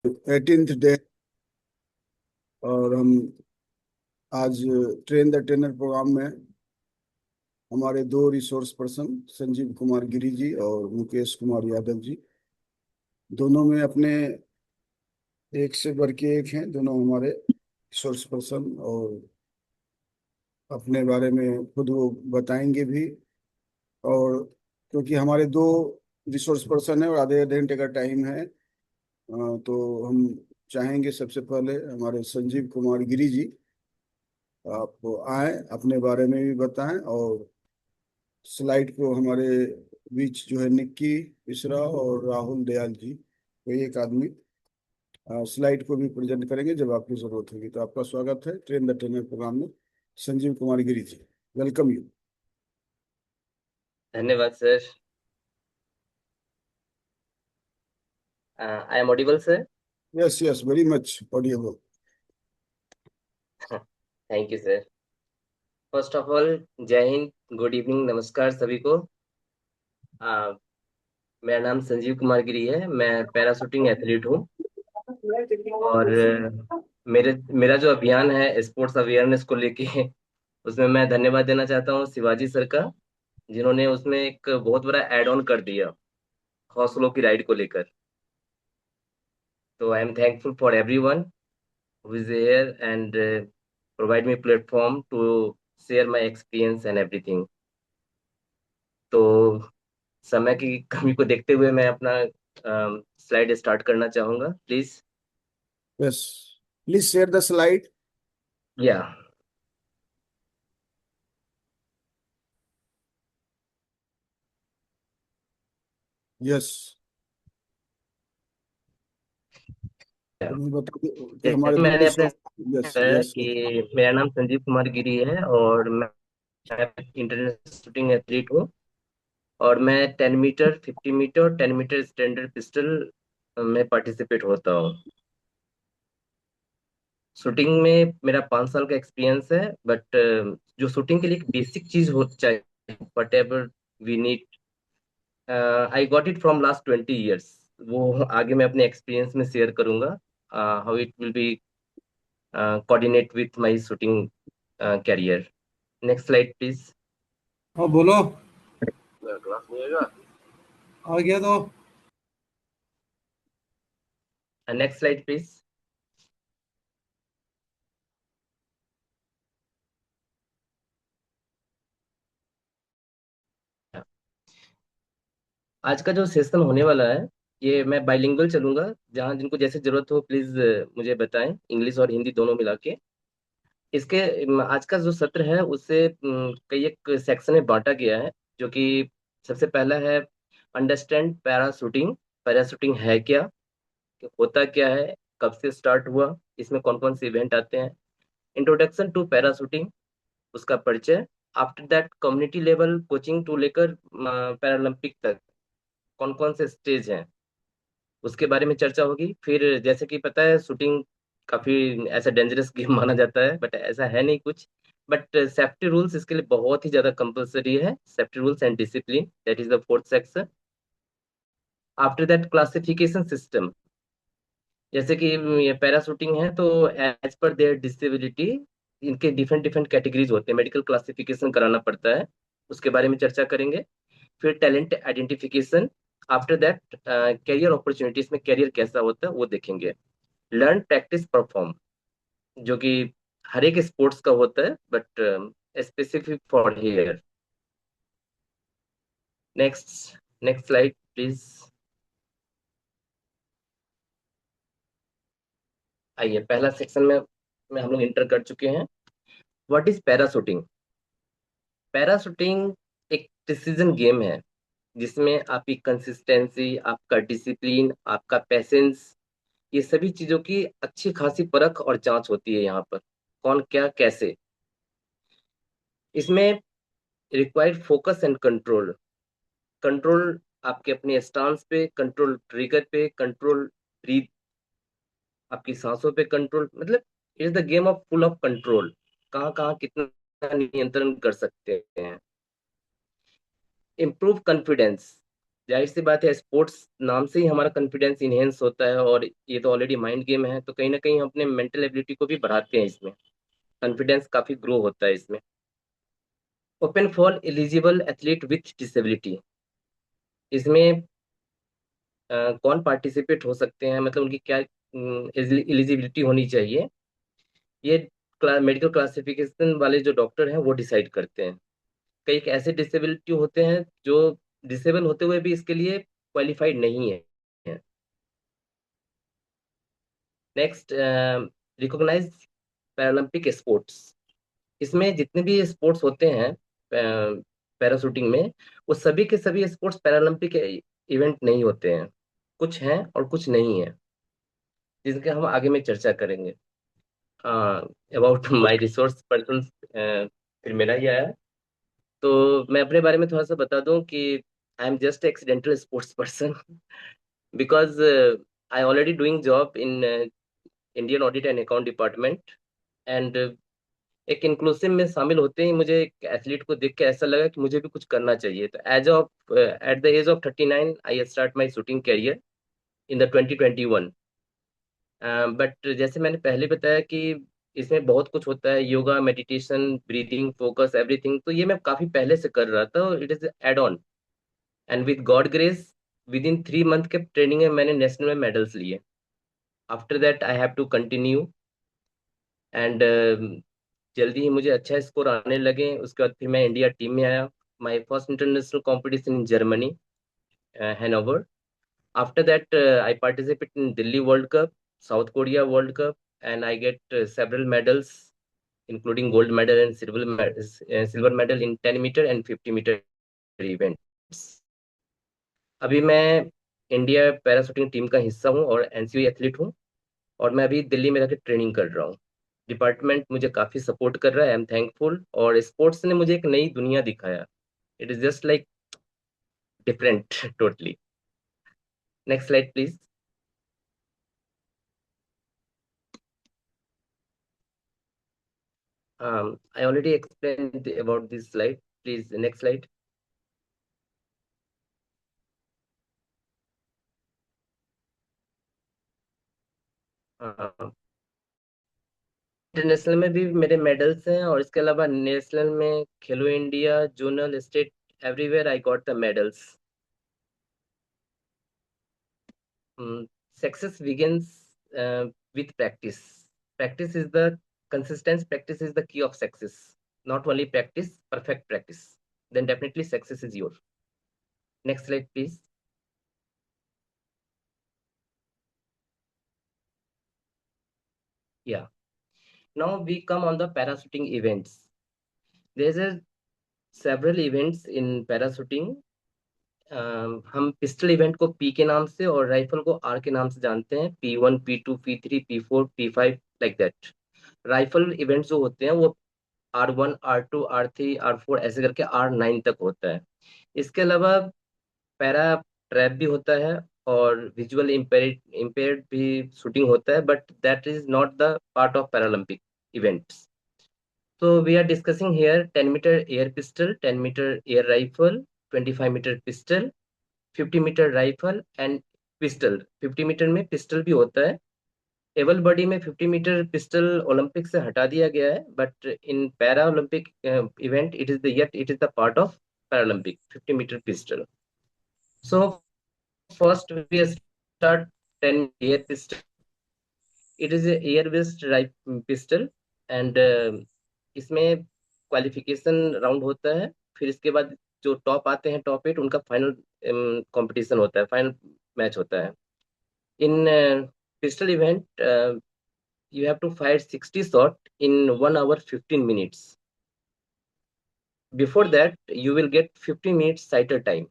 18th day. और हम आज ट्रेन द ट्रेनर प्रोग्राम में हमारे दो रिसोर्स पर्सन संजीव कुमार गिरी जी और मुकेश कुमार यादव जी, दोनों में अपने एक से बढ़ के एक हैं। दोनों हमारे रिसोर्स पर्सन और अपने बारे में खुद वो बताएंगे भी। और क्योंकि हमारे दो रिसोर्स पर्सन है और आधे आधे घंटे का टाइम है, तो हम चाहेंगे सबसे पहले हमारे संजीव कुमार गिरी जी आप आए, अपने बारे में भी बताएं। और स्लाइड को हमारे बीच जो है निक्की मिश्रा और राहुल दयाल जी, कोई एक आदमी स्लाइड को भी प्रेजेंट करेंगे जब आपकी जरूरत होगी। तो आपका स्वागत है ट्रेन द ट्रेनर प्रोग्राम में। Sanjeev Kumar Giri ji, welcome you. धन्यवाद sir. I am Audible sir. Yes yes, very much Audible. Thank you sir. First of all, जय हिंद, गुड इवनिंग, नमस्कार सभी को। अ, मेरा नाम संजीव कुमार गिरी है। मैं पैराशूटिंग एथलीट हूँ। और मेरे मेरा जो अभियान है स्पोर्ट्स अवेयरनेस को लेके उसमें मैं धन्यवाद देना चाहता हूँ शिवाजी सर का, जिन्होंने उसमें एक बहुत बड़ा एड ऑन कर दिया हौसलों की राइड को लेकर। तो I am thankful for everyone who is here and provide me platform to share my experience and everything. तो समय की कमी को देखते हुए मैं अपना स्लाइड स्टार्ट करना चाहूंगा, please. Yes, please share the slide. या यस, तो मैं बता दूं कि जैसे हमारे कि दो मैंने अपने रिसोर्स। यस बताया यस। कि मेरा नाम संजीव कुमार गिरी है और मैं इंटरनेशनल शूटिंग एथलीट हूँ। और मैं 10 मीटर, 50 मीटर और 10 मीटर स्टैंडर्ड पिस्टल में पार्टिसिपेट होता हूँ। शूटिंग में मेरा 5 साल का एक्सपीरियंस है। बट जो शूटिंग के लिए एक बेसिक चीज हो चाहिए, whatever we need, I got it from last 20 years. वो आगे मैं अपने एक्सपीरियंस में शेयर करूंगा, how it will be coordinate with my shooting career. Next slide please. हाँ बोलो। आ गया तो। Next slide please. आज का जो सेशन होने वाला है, ये मैं बाइलिंगुअल चलूंगा। जहाँ जिनको जैसे जरूरत हो प्लीज मुझे बताएं, इंग्लिश और हिंदी दोनों मिला के। इसके आज का जो सत्र है उससे कई एक सेक्शन में बांटा गया है। जो कि सबसे पहला है अंडरस्टैंड पैराशूटिंग। पैराशूटिंग है क्या, कि होता क्या है, कब से स्टार्ट हुआ, इसमें कौन कौन से इवेंट आते हैं। इंट्रोडक्शन टू पैराशूटिंग, उसका परिचय। After that community level coaching to लेकर पैरालंपिक तक कौन कौन से स्टेज हैं, उसके बारे में चर्चा होगी। फिर जैसे कि पता है शूटिंग काफी ऐसा डेंजरस गेम माना जाता है, बट ऐसा है नहीं कुछ। बट सेफ्टी रूल्स इसके लिए बहुत ही ज्यादा कंपलसरी है। Safety rules and discipline, that is the fourth section. After that classification system, जैसे कि ये पैराशूटिंग है तो एज पर देयर डिसेबिलिटी इनके डिफरेंट डिफरेंट कैटेगरीज होते हैं, मेडिकल क्लासिफिकेशन कराना पड़ता है, उसके बारे में चर्चा करेंगे। फिर talent identification. After that career opportunities में कैरियर कैसा होता है वो देखेंगे। लर्न प्रैक्टिस परफॉर्म, जो कि हर एक स्पोर्ट्स का होता है but specific for here. Next, next slide please. आइए, पहला सेक्शन में हम लोग इंटर कर चुके हैं। What is parachuting. पैराशूटिंग एक प्रिसीजन गेम है, जिसमें आपकी कंसिस्टेंसी, आपका डिसिप्लिन, आपका पेशेंस, ये सभी चीजों की अच्छी खासी परख और जांच होती है यहाँ पर। कौन क्या कैसे, इसमें required focus and control. Control आपके अपने स्टांस पे, कंट्रोल ट्रिगर पे, कंट्रोल ब्रीथ, आपकी सांसों पे कंट्रोल, मतलब it is the game of full of control. कहाँ कहाँ कितना नियंत्रण कर सकते हैं। इम्प्रूव कॉन्फिडेंस, जाहिर सी बात है, स्पोर्ट्स नाम से ही हमारा कॉन्फिडेंस इनहेंस होता है, और ये तो ऑलरेडी माइंड गेम है, तो कहीं ना कहीं हम अपने मेंटल एबिलिटी को भी बढ़ाते हैं इसमें। कॉन्फिडेंस काफी ग्रो होता है इसमें। Open for eligible athlete with disability, इसमें कौन पार्टिसिपेट हो सकते हैं, मतलब उनकी क्या एलिजिबिलिटी होनी चाहिए, ये मेडिकल क्लासिफिकेशन वाले जो डॉक्टर हैं वो डिसाइड करते हैं। कई एक ऐसे डिसेबिलिटी होते हैं जो डिसेबल होते हुए भी इसके लिए क्वालिफाइड नहीं है। Next, recognise Paralympic sports. इसमें जितने भी स्पोर्ट्स होते हैं पैराशूटिंग में, वो सभी के सभी स्पोर्ट्स पैरालंपिक इवेंट नहीं होते हैं। कुछ हैं और कुछ नहीं है, जिनके हम आगे में चर्चा करेंगे। अबाउट माय रिसोर्स पर्सन, फिर मेरा ही आया। तो मैं अपने बारे में थोड़ा सा बता दूं कि I am just accidental sports person, because I already doing job in Indian audit and account department, and एक इंक्लूसिव में शामिल होते ही मुझे एक एथलीट को देख के ऐसा लगा कि मुझे भी कुछ करना चाहिए। तो at the age of 39 I start my shooting career in the 2021। But जैसे मैंने पहले बताया कि इसमें बहुत कुछ होता है, yoga, meditation, breathing, focus, everything. तो ये मैं काफी पहले से कर रहा था, it is add on. And with God grace, within 3 month के ट्रेनिंग में मैंने नेशनल में मेडल्स लिए। After that I have to continue, and जल्दी ही मुझे अच्छा स्कोर आने लगे। उसके बाद फिर मैं इंडिया टीम में आया। My first international competition in Germany, Hanover. After that I participate in Delhi world cup, South Korea world cup, and I get several medals, including gold medal and silver medal in 10 metre and 50 metre events. अभी मैं India para shooting team का हिस्सा हूँ और NCO athlete हूँ, और मैं अभी दिल्ली में रहकर ट्रेनिंग कर रहा हूँ। डिपार्टमेंट मुझे काफी सपोर्ट कर रहा है, आई एम थैंकफुल। और स्पोर्ट्स ने मुझे एक नई दुनिया दिखाया। It is just like different totally. Next slide please. I already explained about this slide. Please, next slide. International में भी मेरे मेडल्स हैं, और इसके अलावा नेशनल में, खेलो India, zonal, state, everywhere I got the medals. Success begins with practice. Practice is the consistent practice is the key of success. Not only practice, perfect practice. Then definitely success is yours. Next slide, please. Yeah. Now we come on the parachuting events. There's a several events in parachuting. हम pistol event को P के नाम से और rifle को are के नाम से जानते हैं। P1, P2, P3, P4, P5, like that. Rifle events जो होते हैं वो R1, R2, R3, R4 ऐसे करके R9 तक होता है। इसके अलावा पैरा ट्रैप भी होता है, और विजुअल इम्पेयर्ड भी शूटिंग होता है, but that is not the part of Paralympic events. So we are discussing here 10-meter air pistol, 10-meter air rifle, 25-meter pistol, 50-meter rifle and pistol. 50 metre में pistol भी होता है। Able body में 50 metre pistol Olympic से हटा दिया गया है, but in para olympic event it is the part of paralympic 50-मीटर pistol. So first we start 10 air pistol. It is air based pistol, and इसमें क्वालिफिकेशन राउंड होता है। फिर इसके बाद जो टॉप आते हैं, टॉप 8, उनका फाइनल कंपटीशन होता है, फाइनल मैच होता है। In pistol event you have to fire 60 shot in 1 hour 15 minutes. Before that, you will get 50 minutes sighter time.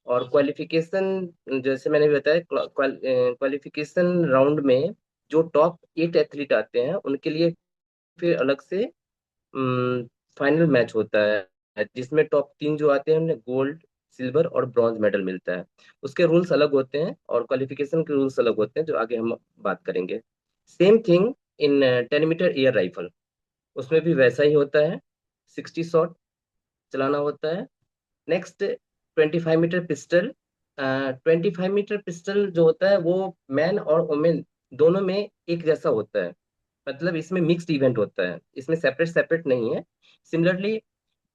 और क्वालिफिकेशन, जैसे मैंने बताया, क्वालिफिकेशन राउंड में जो टॉप 8 एथलीट आते हैं उनके लिए फिर अलग से फाइनल मैच होता है, जिसमें टॉप 3 जो आते हैं उन्हें गोल्ड, सिल्वर और ब्रॉन्ज मेडल मिलता है। उसके रूल्स अलग होते हैं और क्वालिफिकेशन के रूल्स अलग होते हैं, जो आगे हम बात करेंगे। Same thing in 10 metre air rifle, उसमें भी वैसा ही होता है। 60 शॉट चलाना होता है। Next, 25 metre pistol. 25 metre pistol जो होता है वो मैन और वुमेन दोनों में एक जैसा होता है। मतलब इसमें मिक्स्ड इवेंट होता है, इसमें सेपरेट सेपरेट नहीं है। सिमिलरली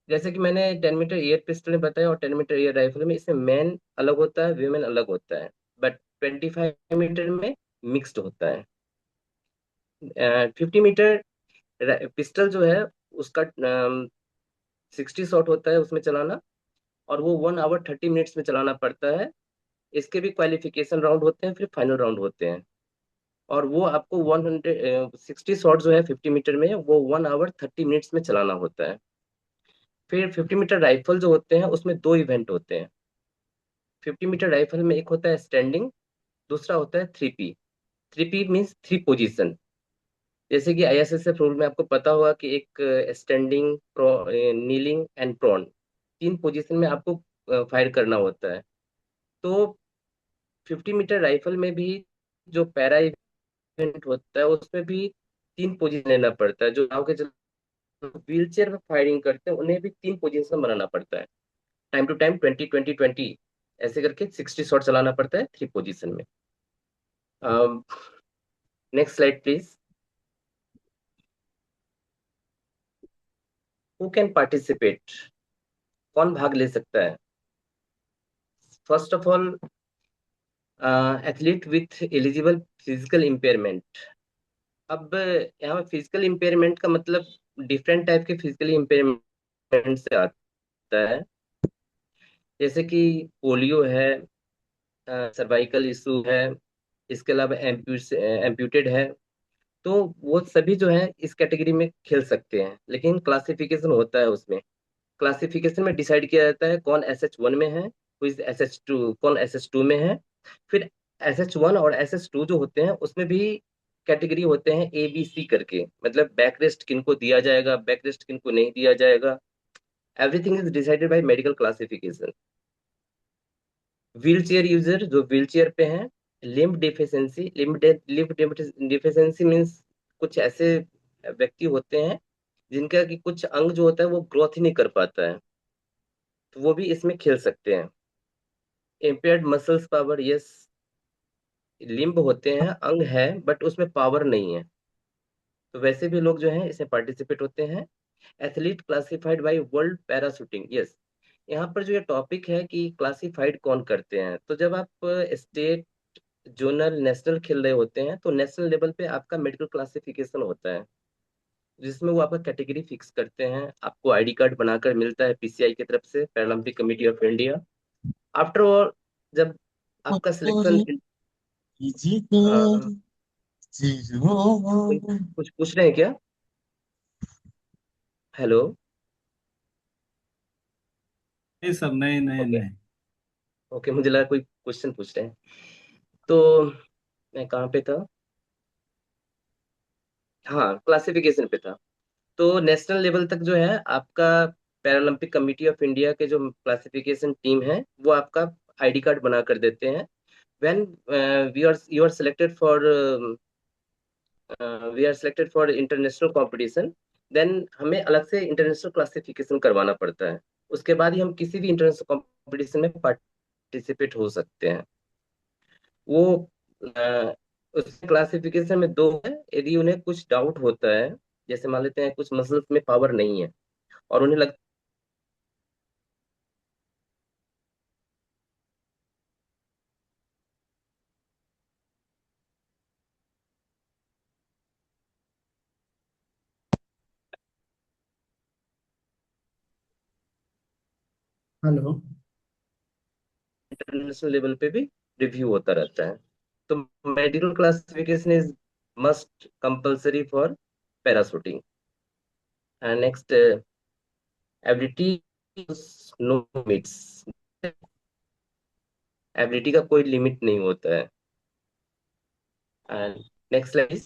जैसे कि मैंने 10 मीटर एयर पिस्टल में बताया और 10 मीटर एयर राइफल में, इसमें मैन अलग होता है, वीमेन अलग होता है। बट 25 मीटर में मिक्स्ड होता है। 50 मीटर पिस्टल जो है उसका 60 शॉट होता है उसमें चलाना, और वो 1 आवर 30 मिनट्स में चलाना पड़ता है। इसके भी क्वालिफिकेशन राउंड होते हैं, फिर फाइनल राउंड होते हैं। और वो आपको 160 शॉट जो है 50 मीटर में, वो 1 आवर 30 मिनट्स में चलाना होता है। फिर 50 मीटर राइफल जो होते हैं उसमें दो इवेंट होते हैं। 50 मीटर राइफल में एक होता है स्टैंडिंग, दूसरा होता है 3P। 3P means 3 position. जैसे कि ISSF रूल में आपको पता होगा कि एक standing, kneeling and prone, 3 position में आपको फायर करना होता है। तो 50 मीटर राइफल में भी जो पैरा इवेंट होता है उसमें भी 3 पोजीशन लेना पड़ता है। जो गाँव के व्हील चेयर में फायरिंग करते हैं उन्हें भी 3 पोजीशन बनाना पड़ता है। टाइम टू टाइम 20 20 20 ऐसे करके 60 शॉट चलाना पड़ता है 3 पोजीशन में। Next slide please. Who can participate, कौन भाग ले सकता है? First of all, athlete with eligible physical impairment. अब यहाँ फिजिकल इम्पेयरमेंट का मतलब डिफरेंट टाइप के फिजिकल इम्पेयरमेंट से आता है। जैसे कि पोलियो है, सर्वाइकल इशू है, इसके अलावा एम्प्यूटेड है। तो वो सभी जो है इस कैटेगरी में खेल सकते हैं, लेकिन क्लासिफिकेशन होता है उसमें। क्लासिफिकेशन में डिसाइड किया जाता है कौन SH1 में है, SH2, कौन SH2 में है। फिर SH1 और SH2 जो होते हैं उसमें भी कैटेगरी होते हैं ABC करके, मतलब बैक रेस्ट किनको दिया जाएगा, बैक रेस्ट किनको नहीं दिया जाएगा। Everything is decided by medical classification. Wheel chair user जो व्हील चेयर पे हैं, limb deficiency, limb deficiency means कुछ ऐसे व्यक्ति होते हैं जिनका कि कुछ अंग जो होता है वो ग्रोथ ही नहीं कर पाता है, तो वो भी इसमें खेल सकते हैं। Impaired muscles power, yes, limb होते हैं, अंग है, बट उसमें पावर नहीं है, तो वैसे भी लोग जो हैं इसमें पार्टिसिपेट होते हैं। Athlete classified by world para shooting, yes. यहाँ पर जो ये टॉपिक है कि क्लासिफाइड कौन करते हैं, तो जब आप स्टेट, जोनल, नेशनल खेल रहे होते हैं तो नेशनल लेवल पे आपका मेडिकल क्लासिफिकेशन होता है, जिसमें वो आपका कैटेगरी फिक्स करते हैं। आपको ID कार्ड बनाकर मिलता है PCI की तरफ से, Paralympic committee of India. After all, जब आपका सिलेक्शन, कुछ पूछ रहे हैं क्या? हेलो। नहीं सर, नहीं नहीं ओके। नहीं। ओके, मुझे लगा कोई क्वेश्चन पूछ रहे हैं। तो मैं कहाँ पे था? हाँ, क्लासिफिकेशन पे था। तो नेशनल लेवल तक जो है आपका पैरालंपिक कमेटी ऑफ इंडिया के जो क्लासिफिकेशन टीम है वो आपका ID कार्ड बना कर देते हैं। When we are you are selected for we are selected for international competition, then हमें अलग से इंटरनेशनल क्लासिफिकेशन करवाना पड़ता है। उसके बाद ही हम किसी भी इंटरनेशनल कंपटीशन में पार्टिसिपेट हो सकते हैं। वो उस क्लासिफिकेशन में दो है। यदि उन्हें कुछ डाउट होता है, जैसे मान लेते हैं कुछ मसल्स में पावर नहीं है और उन्हें लगता हेलो। है इंटरनेशनल लेवल पे भी रिव्यू होता रहता है। तो medical classification is must compulsory for para shooting. And next, ability no limits. Ability का कोई लिमिट नहीं होता है। And next slide.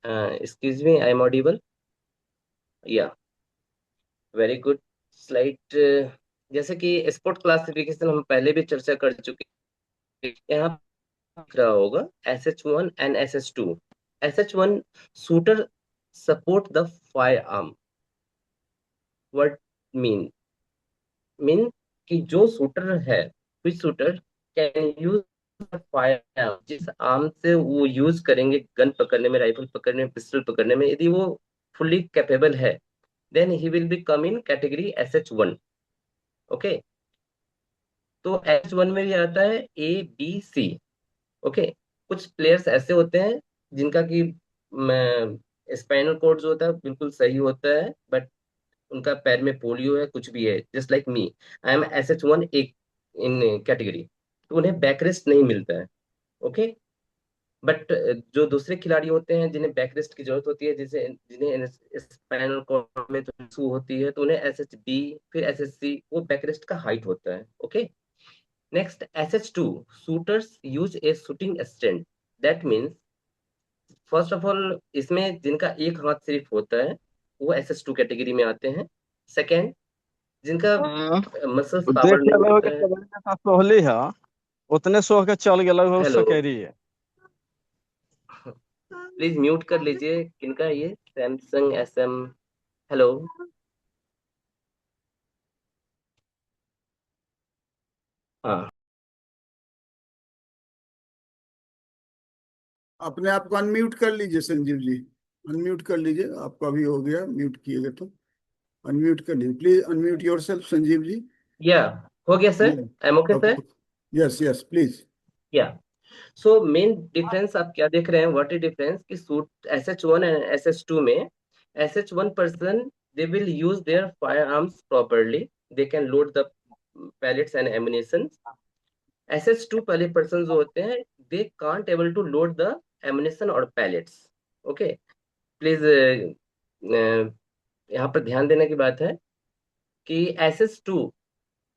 Excuse me, I am audible? Yeah, very good. Slide. जैसे कि स्पोर्ट क्लासिफिकेशन हम पहले भी चर्चा कर चुके हैं। यहाँ दिख रहा होगा SH1 and SH2. SH1 shooter support the firearm. What mean? Mean कि जो शूटर है, विच शूटर कैन यूज फायर, जिस आर्म से वो यूज करेंगे गन पकड़ने में, राइफल पकड़ने में, पिस्टल पकड़ने में, यदि वो फुल्ली कैपेबल है, then he will be come in category SH1. Okay, तो SH1 में भी आता है ABC. ओके, कुछ प्लेयर्स ऐसे होते हैं जिनका कि स्पाइनल कोड जो होता है बिल्कुल सही होता है, बट उनका पैर में पोलियो है, कुछ भी है, just like me, I M SH1 एक इन कैटेगरी, तो उन्हें बैक रेस्ट नहीं मिलता है. ओके, बट जो दूसरे खिलाड़ी होते हैं जिन्हें बैक रेस्ट की जरूरत होती है, जिसे जिन्हें स्पाइनल कॉर्ड में तो इशू होती है, तो उन्हें SHB फिर SHC, वो बैक रेस्ट का हाइट होता है. Okay, next SH2 shooters use A shooting stand. That means, first of all, इसमें जिनका एक हाथ सिर्फ होता है वो SH2 कैटेगरी में आते हैं. सेकेंड, जिनका हाँ, मसल्स तो देख पावर के नहीं लोग होता है. जैसा सोहली है उतने सोह के चल गए हो हेलो, सकेरी है। प्लीज म्यूट कर लीजिए. किनका है ये? Samsung SM. हेलो. हाँ, अपने आप को अनम्यूट कर लीजिए संजीव जी, अनम्यूट कर लीजिए, आपका भी हो गया म्यूट किएगा तो अनम्यूट कर लीजिए, please unmute yourself Sanjeev ji. Yeah हो गया sir, I am okay okay, sir. Yes yes please. Yeah, so main difference आप क्या देख रहे हैं, व्हाट इज डिफरेंस कि सूट SH1 एंड SH2 में, SH1 person, they will use their firearms properly, they can load the pellets and ammunition. SH2 पहले person जो होते हैं, they can't able to load the ammunition और pallets. Okay, please यहाँ पर ध्यान देने की बात है कि SS2,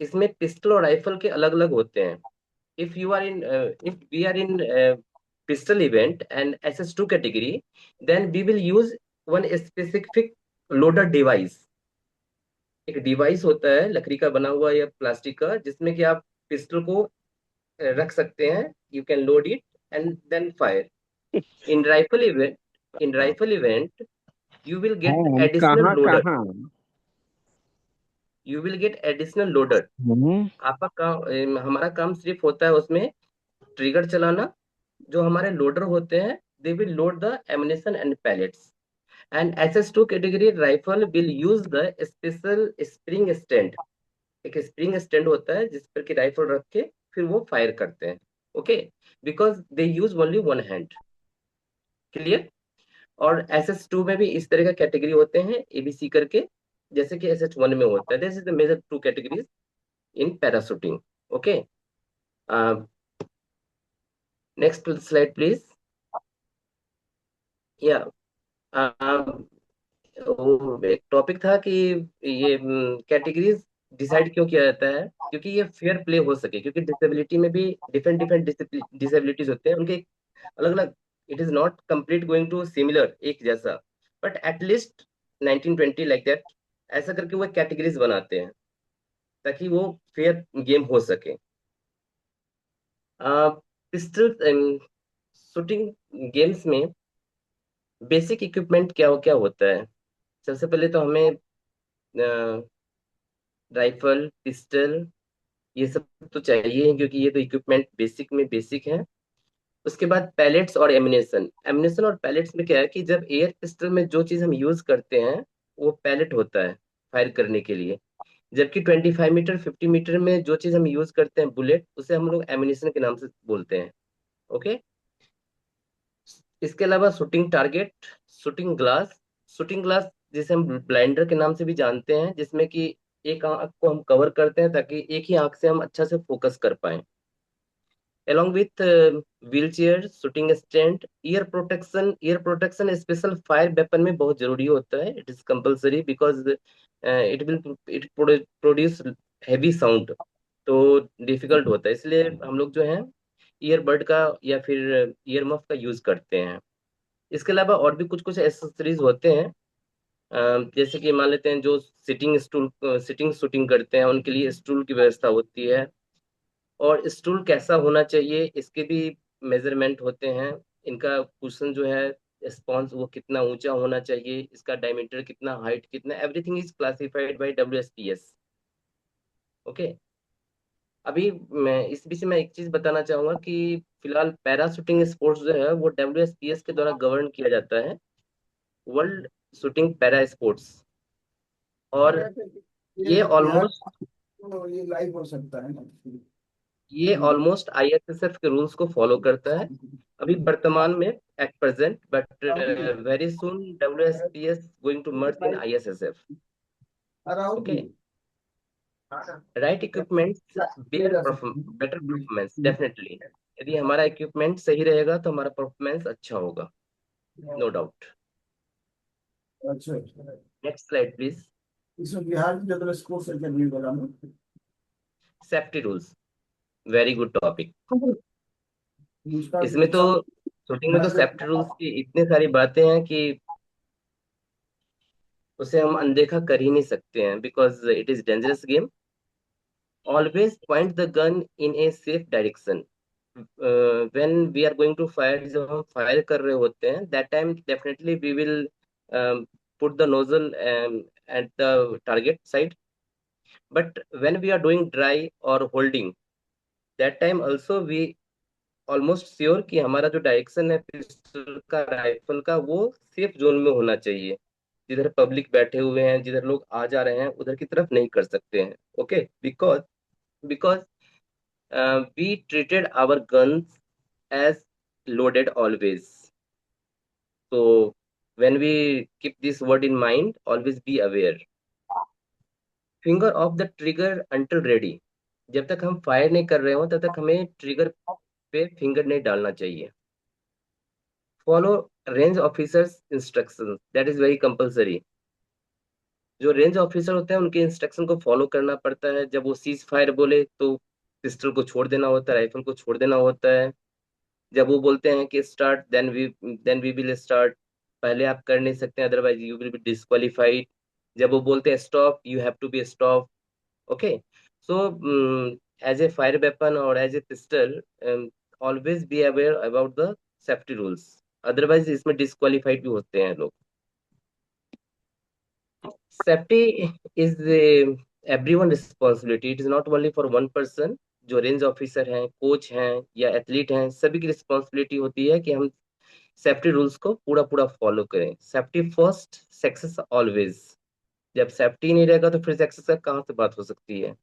इसमें पिस्टल और राइफल के अलग अलग होते हैं. if you are in if we are in pistol event and SS2 category, then we will use one specific loader device. एक डिवाइस होता है लकड़ी का बना हुआ या प्लास्टिक का, जिसमें कि आप पिस्टल को रख सकते हैं, you can load it and then fire. In rifle event, in rifle event you will get हम additional कहाँ loader, कहाँ। you will get additional loader. हम्म। आपका काम, हमारा काम सिर्फ होता है उसमें ट्रिगर चलाना. जो हमारे लोडर होते हैं, they will load the ammunition and pellets. And SS2 category rifle will use the special spring stand. एक स्प्रिंग स्टैंड होता है जिस पर कि राइफल रख के फिर वो फायर करते हैं. Okay, because they use only one hand. Clear? और SS2 में भी इस तरह का कैटेगरी होते हैं ABC करके, जैसे कि SH1 में होता है. This is the major two categories in para shooting. Okay, next slide please. Yeah, वो एक टॉपिक था कि ये कैटेगरीज डिसाइड क्यों किया जाता है, क्योंकि ये फेयर प्ले हो सके, क्योंकि डिसेबिलिटी में भी डिफरेंट डिफरेंट डिसेबिलिटीज होते हैं, उनके अलग अलग. It is not complete going to similar एक जैसा, बट एटलीस्ट 1920 लाइक दैट, ऐसा करके वो कैटेगरीज बनाते हैं ताकि वो फेयर गेम हो सके. पिस्टल शूटिंग गेम्स में बेसिक इक्विपमेंट क्या क्या होता है? सबसे पहले तो हमें राइफल, पिस्टल, ये सब तो चाहिए ही, क्योंकि ये तो इक्विपमेंट बेसिक में बेसिक है. उसके बाद पैलेट्स और एमुनेशन. एमुनेशन और पैलेट्स में क्या है कि जब एयर पिस्टल में जो चीज हम यूज करते हैं वो पैलेट होता है फायर करने के लिए, जबकि 25 मीटर 50 मीटर में जो चीज हम यूज करते हैं बुलेट, उसे हम लोग एमुनेशन के नाम से बोलते हैं. ओके, इसके अलावा shooting target, shooting glass. Shooting glass जिसे हम ब्लाइंडर के नाम से भी जानते हैं, जिसमें कि एक आंख को हम कवर करते हैं ताकि एक ही आंख से हम अच्छा से फोकस कर पाए. along with wheel chair, shooting stand, year protection. Year protection special fire weapon में बहुत जरूरी होता है. It is compulsory because it produce heavy sound, तो डिफिकल्ट होता है, इसलिए हम लोग जो है ईयरबड का या फिर ईयर मफ का यूज करते हैं. इसके अलावा और भी कुछ कुछ एसेसरीज होते हैं, जैसे कि मान लेते हैं जो सिटिंग स्टूल, सिटिंग शूटिंग करते हैं, उनके लिए स्टूल की व्यवस्था होती है. और स्टूल कैसा होना चाहिए इसके भी मेजरमेंट होते हैं, इनका क्वेश्चन जो है स्पॉन्स वो कितना ऊंचा होना चाहिए, इसका डायमीटर कितना, हाइट कितना, everything is classified by WSPS। Okay. अभी मैं इस विषय में एक चीज बताना चाहूंगा कि फिलहाल पैराशूटिंग स्पोर्ट्स जो है वो WSPS के द्वारा गवर्न किया जाता है, वर्ल्ड शूटिंग पैरा स्पोर्ट्स। और ये बिहार ऑलमोस्ट तो ये लाइव हो सकता है ना? ये ऑलमोस्ट ISSF के रूल्स को फॉलो करता है अभी वर्तमान में, at present, but very soon WSPS going to merge in ISSF। Okay. Right equipment better performance definitely. यदि हमारा इक्विपमेंट सही रहेगा तो हमारा परफॉर्मेंस अच्छा होगा, नो डाउट। अच्छा, नेक्स्ट स्लाइड प्लीज। इसमें बिहार की जो स्पोर्ट्स अकेडमी बना ना, safety rules, very good topic. उसका इसमें तो शूटिंग में तो सेफ्टी रूल्स की इतनी सारी बातें हैं कि उसे हम अनदेखा कर ही नहीं सकते हैं, because it is dangerous game. Always point the gun in a safe direction. When we are going to fire, जब हम फायर कर रहे होते हैं, that time definitely we will put the nozzle at the target side, but when we are doing dry और holding, that time also we almost sure कि हमारा जो डायरेक्शन है पिस्टल का, राइफल का, वो सेफ जोन में होना चाहिए। जिधर पब्लिक बैठे हुए हैं, जिधर लोग आ जा रहे हैं, उधर की तरफ नहीं कर सकते हैं। Okay. Because because we treated our guns as loaded always. So when we keep this word in mind, always be aware. Finger off the trigger until ready. जब तक हम फायर नहीं कर रहे हो तब तक हमें ट्रिगर पे फिंगर नहीं डालना चाहिए। Follow range officers instruction, that is very compulsory. जो रेंज ऑफिसर होते हैं उनके इंस्ट्रक्शन को फॉलो करना पड़ता है। जब वो सीज फायर बोले तो पिस्टल को छोड़ देना होता है, राइफल को छोड़ देना होता है। जब वो बोलते हैं कि start, then we will start. पहले आप कर नहीं सकते, otherwise you will be disqualified. जब वो बोलते हैं stop, you have to be stop. Okay. So as a fire weapon और as a pistol, always be aware about the safety rules, otherwise इसमें डिस्क्वालिफाइड भी होते हैं लोग। Safety is everyone responsibility, it is not only for one person. जो range officer हैं, coach हैं या एथलीट हैं, सभी की रिस्पॉन्सिबिलिटी होती है कि हम सेफ्टी रूल्स को पूरा पूरा फॉलो करें। Safety first, success always. जब सेफ्टी नहीं रहेगा तो फिर सक्सेस का कहाँ से बात हो सकती है।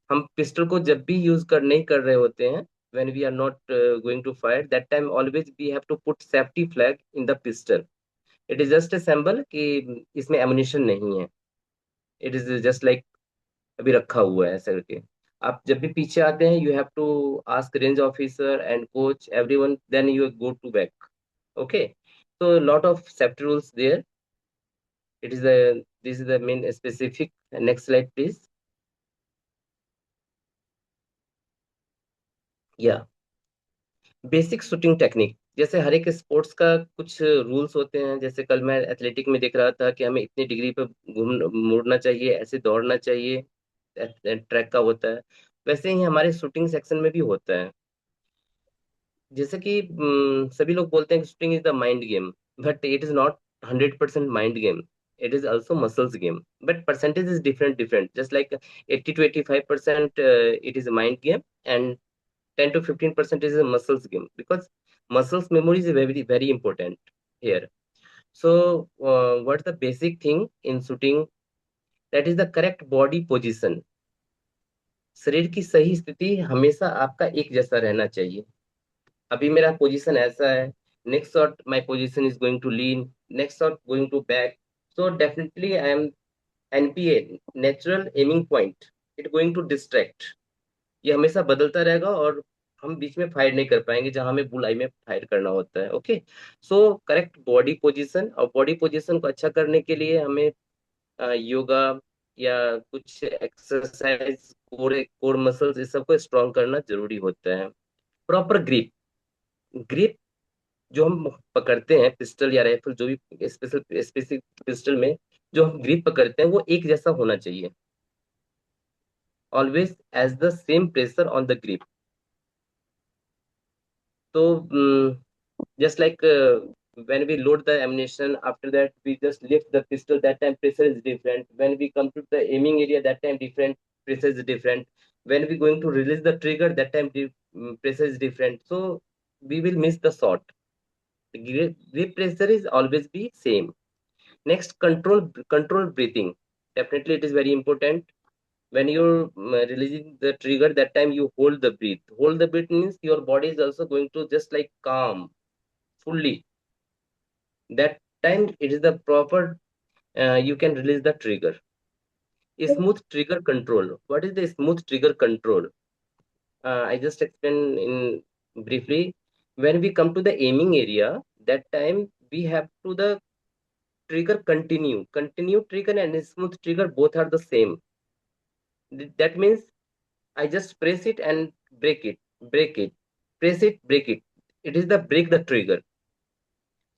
हम पिस्टल को जब भी यूज कर नहीं कर रहे होते हैं, when we are not going to fire, that time always we have to put safety flag in the pistol. It is just a symbol कि इसमें ammunition नहीं है। It is just like अभी रखा हुआ है ऐसा करके। आप जब भी पीछे आते हैं, you have to ask range officer and coach everyone, then you go to back. Okay, so lot of safety rules there. It is the This is the main specific. Next slide please. Yeah, basic shooting technique. जैसे हर एक sports का कुछ rules होते हैं। जैसे कल मैं athletic में देख रहा था कि हमें इतनी डिग्री पे घूम मुड़ना चाहिए, ऐसे दौड़ना चाहिए, ट्रैक का होता है। वैसे ही हमारे शूटिंग सेक्शन में भी होता है। जैसे कि सभी लोग बोलते हैं कि shooting is the mind game, but it is not 100% mind game. It is also muscles game, but percentage is different different, just like 80 to 85% it is a mind game, and 10 to 15% is a muscles game, because muscles memory is very very important here. So what's the basic thing in shooting? That is the correct body position. शरीर की सही स्थिति हमेशा आपका एक जैसा रहना चाहिए। अभी मेरा पोजीशन ऐसा है, next shot my position is going to lean, next shot going to back. So definitely I am NPA, natural aiming point, it going to distract. ये हमेशा बदलता रहेगा और हम बीच में फायर नहीं कर पाएंगे जहां हमें बुल आई में फायर करना होता है। Okay. So correct body position, और बॉडी पोजीशन को अच्छा करने के लिए हमें योगा या कुछ एक्सरसाइज, कोर कोर मसल्स, इस सबको स्ट्रॉन्ग करना जरूरी होता है। प्रॉपर ग्रिप, ग्रिप जो हम पकड़ते हैं पिस्टल या राइफल, जो भी स्पेसिफिक पिस्टल में जो हम ग्रिप पकड़ते हैं वो एक जैसा होना चाहिए। Always as the same pressure on the grip. So just like when we load the ammunition, after that we just lift the pistol, that time pressure is different. When we come to the aiming area, that time different, pressure is different. When we going to release the trigger, that time pressure is different. So we will miss the shot. The grip pressure is always be same. Next, control breathing. Definitely it is very important. When you're releasing the trigger, that time you hold the breath. Hold the breath means your body is also going to just like calm fully. That time it is the proper, you can release the trigger. A smooth trigger control. What is the smooth trigger control? I just explain in briefly. When we come to the aiming area, that time we have to the trigger continue trigger and smooth trigger both are the same. That means I just press it and break it, press it, break it. It is the break the trigger.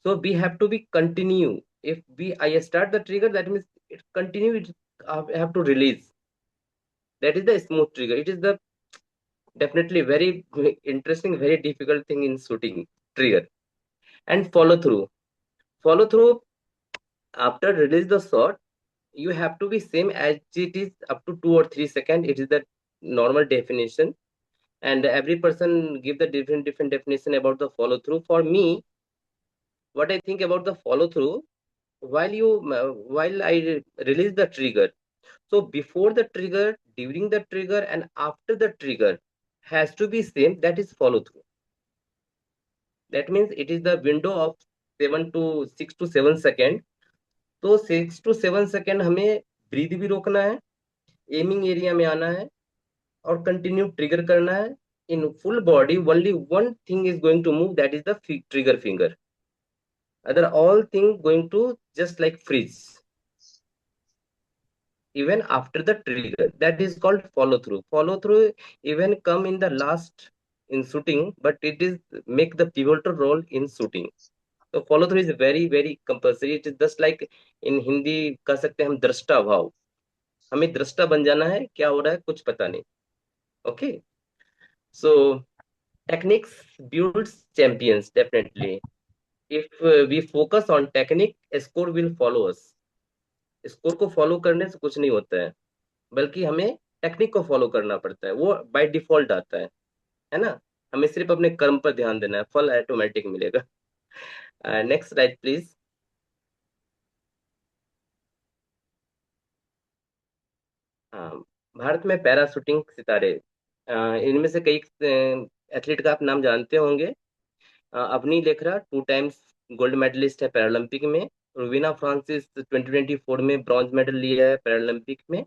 So we have to be continue. If I start the trigger, that means it continue. It I have to release. That is the smooth trigger. It is the definitely very interesting, very difficult thing in shooting trigger. And follow through. Follow through after release the shot. You have to be same as it is up to 2 or 3 seconds. It is the normal definition, and every person give the different definition about the follow through. For me, what I think about the follow through, while I release the trigger, so before the trigger, during the trigger, and after the trigger has to be same. That is follow through. That means it is the window of 6 to 7 second. तो 6 to 7 second हमें breathe भी रोकना है, aiming area में आना है, और continue trigger करना है. In full body, only one thing is going to move, that is the trigger finger. Other all thing going to just like freeze. Even after the trigger, that is called follow through. Follow through even come in the last in shooting, but it is make the pivotal role in shooting. So follow through is very compulsory. It is just like in Hindi कह सकते हैं हम दृष्टा भाव. हमें दृष्टा बन जाना है, क्या हो रहा है कुछ पता नहीं. Okay, so techniques builds champions. Definitely, if we focus on technique, score will follow us. Score को फॉलो करने से कुछ नहीं होता है, बल्कि हमें टेक्निक को फॉलो करना पड़ता है. वो बाय डिफॉल्ट आता है ना. हमें सिर्फ अपने कर्म पर ध्यान देना है, फल ऑटोमेटिक मिलेगा. Next right please. हाँ, भारत में पैरा शूटिंग सितारे, इनमें से कई एथलीट का आप नाम जानते होंगे. Avani Lekhara 2 times gold medalist है पैरालंपिक में. रुवीना फ्रांसिस 2024 में ब्रॉन्ज मेडल लिया है पैरालंपिक में.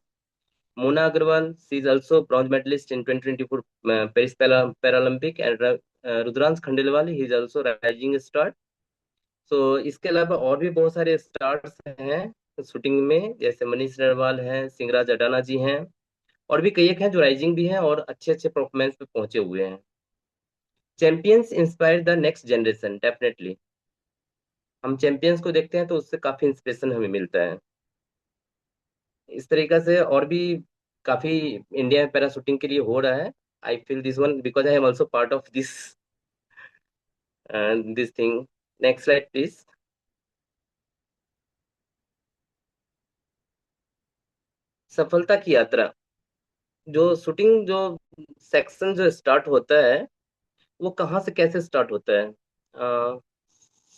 Mona Agarwal, she is also bronze medalist in 2024 Paris Paralympic, and Rudransh Khandelwal, he is also rising star. So इसके अलावा और भी बहुत सारे स्टार्स हैं शूटिंग में, जैसे मनीष नरवाल हैं, सिंगराज अडाना जी हैं, और भी कई एक हैं जो राइजिंग भी हैं और अच्छे अच्छे परफॉर्मेंस पे पहुंचे हुए हैं. Champions inspire the next generation. Definitely हम चैंपियंस को देखते हैं तो उससे काफी इंस्पिरेशन हमें मिलता है. इस तरीका से और भी काफी इंडिया में पैरा शूटिंग के लिए हो रहा है. I feel this one because I am also part of this thing. Next slide please. सफलता की यात्रा. जो शूटिंग जो सेक्शन जो स्टार्ट होता है, वो कहाँ से कैसे स्टार्ट होता है.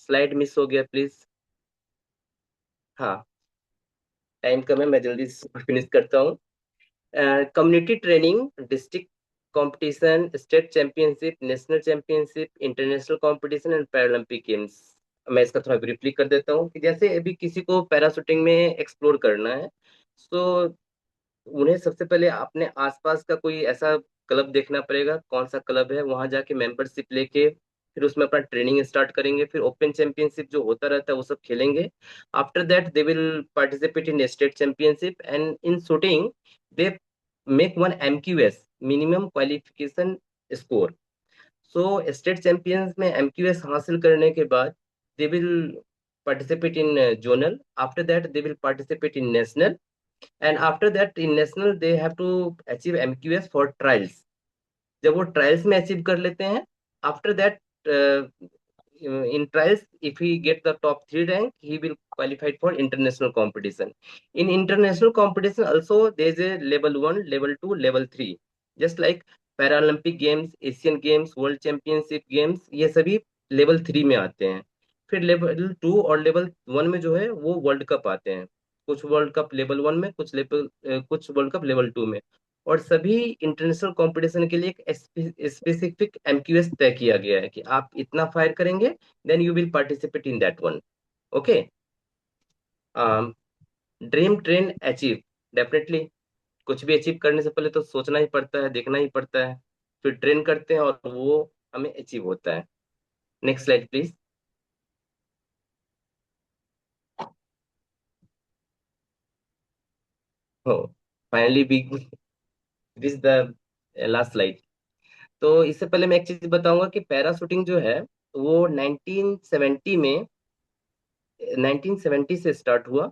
स्लाइड मिस हो गया प्लीज. हाँ, टाइम कम है, मैं जल्दी फिनिश करता हूँ. Community training, district competition, state championship, national championship, international competition and Paralympic games. मैं इसका थोड़ा ब्रीफली कर देता हूँ कि जैसे अभी किसी को पैराशूटिंग में एक्सप्लोर करना है, तो उन्हें सबसे पहले अपने आसपास का कोई ऐसा क्लब देखना पड़ेगा. कौन सा क्लब है, वहां जाके मेंबरशिप लेके फिर उसमें अपना ट्रेनिंग स्टार्ट करेंगे. फिर ओपन चैंपियनशिप जो होता रहता है वो सब खेलेंगे. After that they will participate in state championship, and in shooting they make one MQS, minimum qualification score. So state champions में MQS हासिल करने के बाद they will participate in zonal. After that they will participate in national, and after that in national they have to achieve MQS for trials. जब वो trials में achieve कर लेते हैं, after that in trials, if he get the top 3 rank, he will qualify for international competition. In international competition also there is a level 1, level 2, level 3, just like Paralympic games, Asian games, world championship games, ये सभी level 3 में आते हैं। फिर level 2 और level 1 में जो है वो वर्ल्ड कप आते हैं, कुछ वर्ल्ड कप लेवल 1 में, कुछ वर्ल्ड कप लेवल 2 में। और सभी इंटरनेशनल कंपटीशन के लिए एक स्पेसिफिक एमक्यूएस तय किया गया है कि आप इतना फायर करेंगे, then you will participate in that one. Okay. Dream train achieve, definitely कुछ भी अचीव करने से पहले तो सोचना ही पड़ता है, देखना ही पड़ता है, फिर ट्रेन करते हैं और वो हमें अचीव होता है। Next slide please. हो, finally we this the last slide. तो इससे पहले मैं एक चीज बताऊंगा कि पैराशूटिंग जो है वो 1970 से स्टार्ट हुआ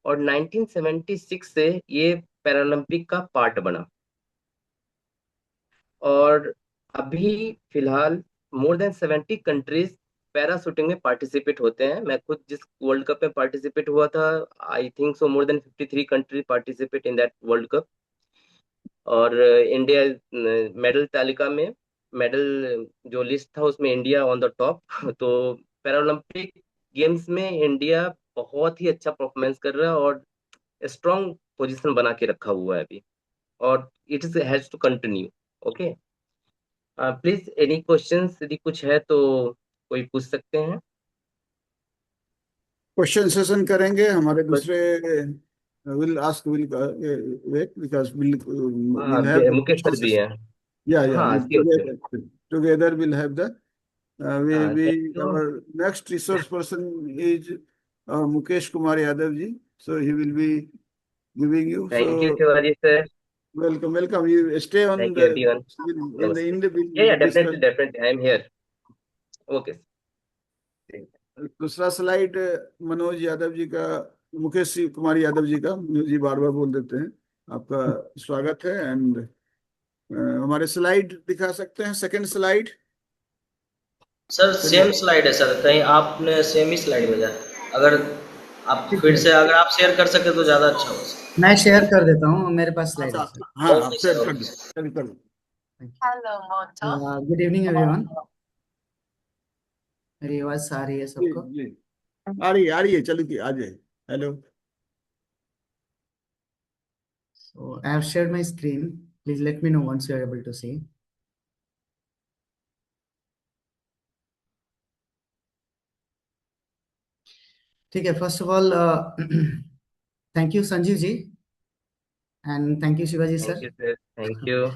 और 1976 से ये पैरालंपिक का पार्ट बना। और अभी फिलहाल मोर देन 70 कंट्रीज पैराशूटिंग में पार्टिसिपेट होते हैं। मैं खुद जिस वर्ल्ड कप में पार्टिसिपेट हुआ था, I think so more than 53 country participate in that world cup. और इंडिया मेडल तालिका में, मेडल जो लिस्ट था उसमें इंडिया ऑन द टॉप। तो पैरालंपिक गेम्स में इंडिया बहुत ही अच्छा परफॉर्मेंस कर रहा है और स्ट्रॉन्ग पोजीशन बना के रखा हुआ है अभी, और it is has to continue. Okay, please any questions यदि कुछ है तो कोई पूछ सकते हैं। क्वेश्चन सेशन करेंगे हमारे बस दूसरे we'll ask we'll wait because we'll हाँ, विल हैव मुकेश सर भी हैं। या हाँ, sure sure. Together we'll have the we thank you. our next resource person is Mukesh Kumar Yadav ji, so he will be giving you. Thank you So Shivaji sir. welcome. You stay on thank you the everyone. in the नमस्ते। end. या We'll discuss. Definitely definitely I am here. Okay. दूसरा slide Manoj Yadav ji का, कुमार यादव जी का, मनोज जी बार बार बोल देते हैं। आपका स्वागत है। एंड हमारे स्लाइड दिखा सकते हैं, second slide. Sir same slide है सर, कहीं आपने सेम ही स्लाइड भेजा है। अगर आप फिर से अगर आप शेयर कर सके तो ज़्यादा अच्छा होगा सर। मैं शेयर कर देता हूँ, मेरे पास स्लाइड है सर। हाँ, आप ओके शेयर सर, कर ओके दो, सर। शेयर कर दो। Good evening everyone. मेरी आवाज आ रही है सबको? जी, आ रही है, चलो आ जाए। Hello. So I have shared my screen. Please let me know once you are able to see. ठीक है, first of all thank you Sanjeev ji and thank you Shivaji thank sir. You sir. Thank you.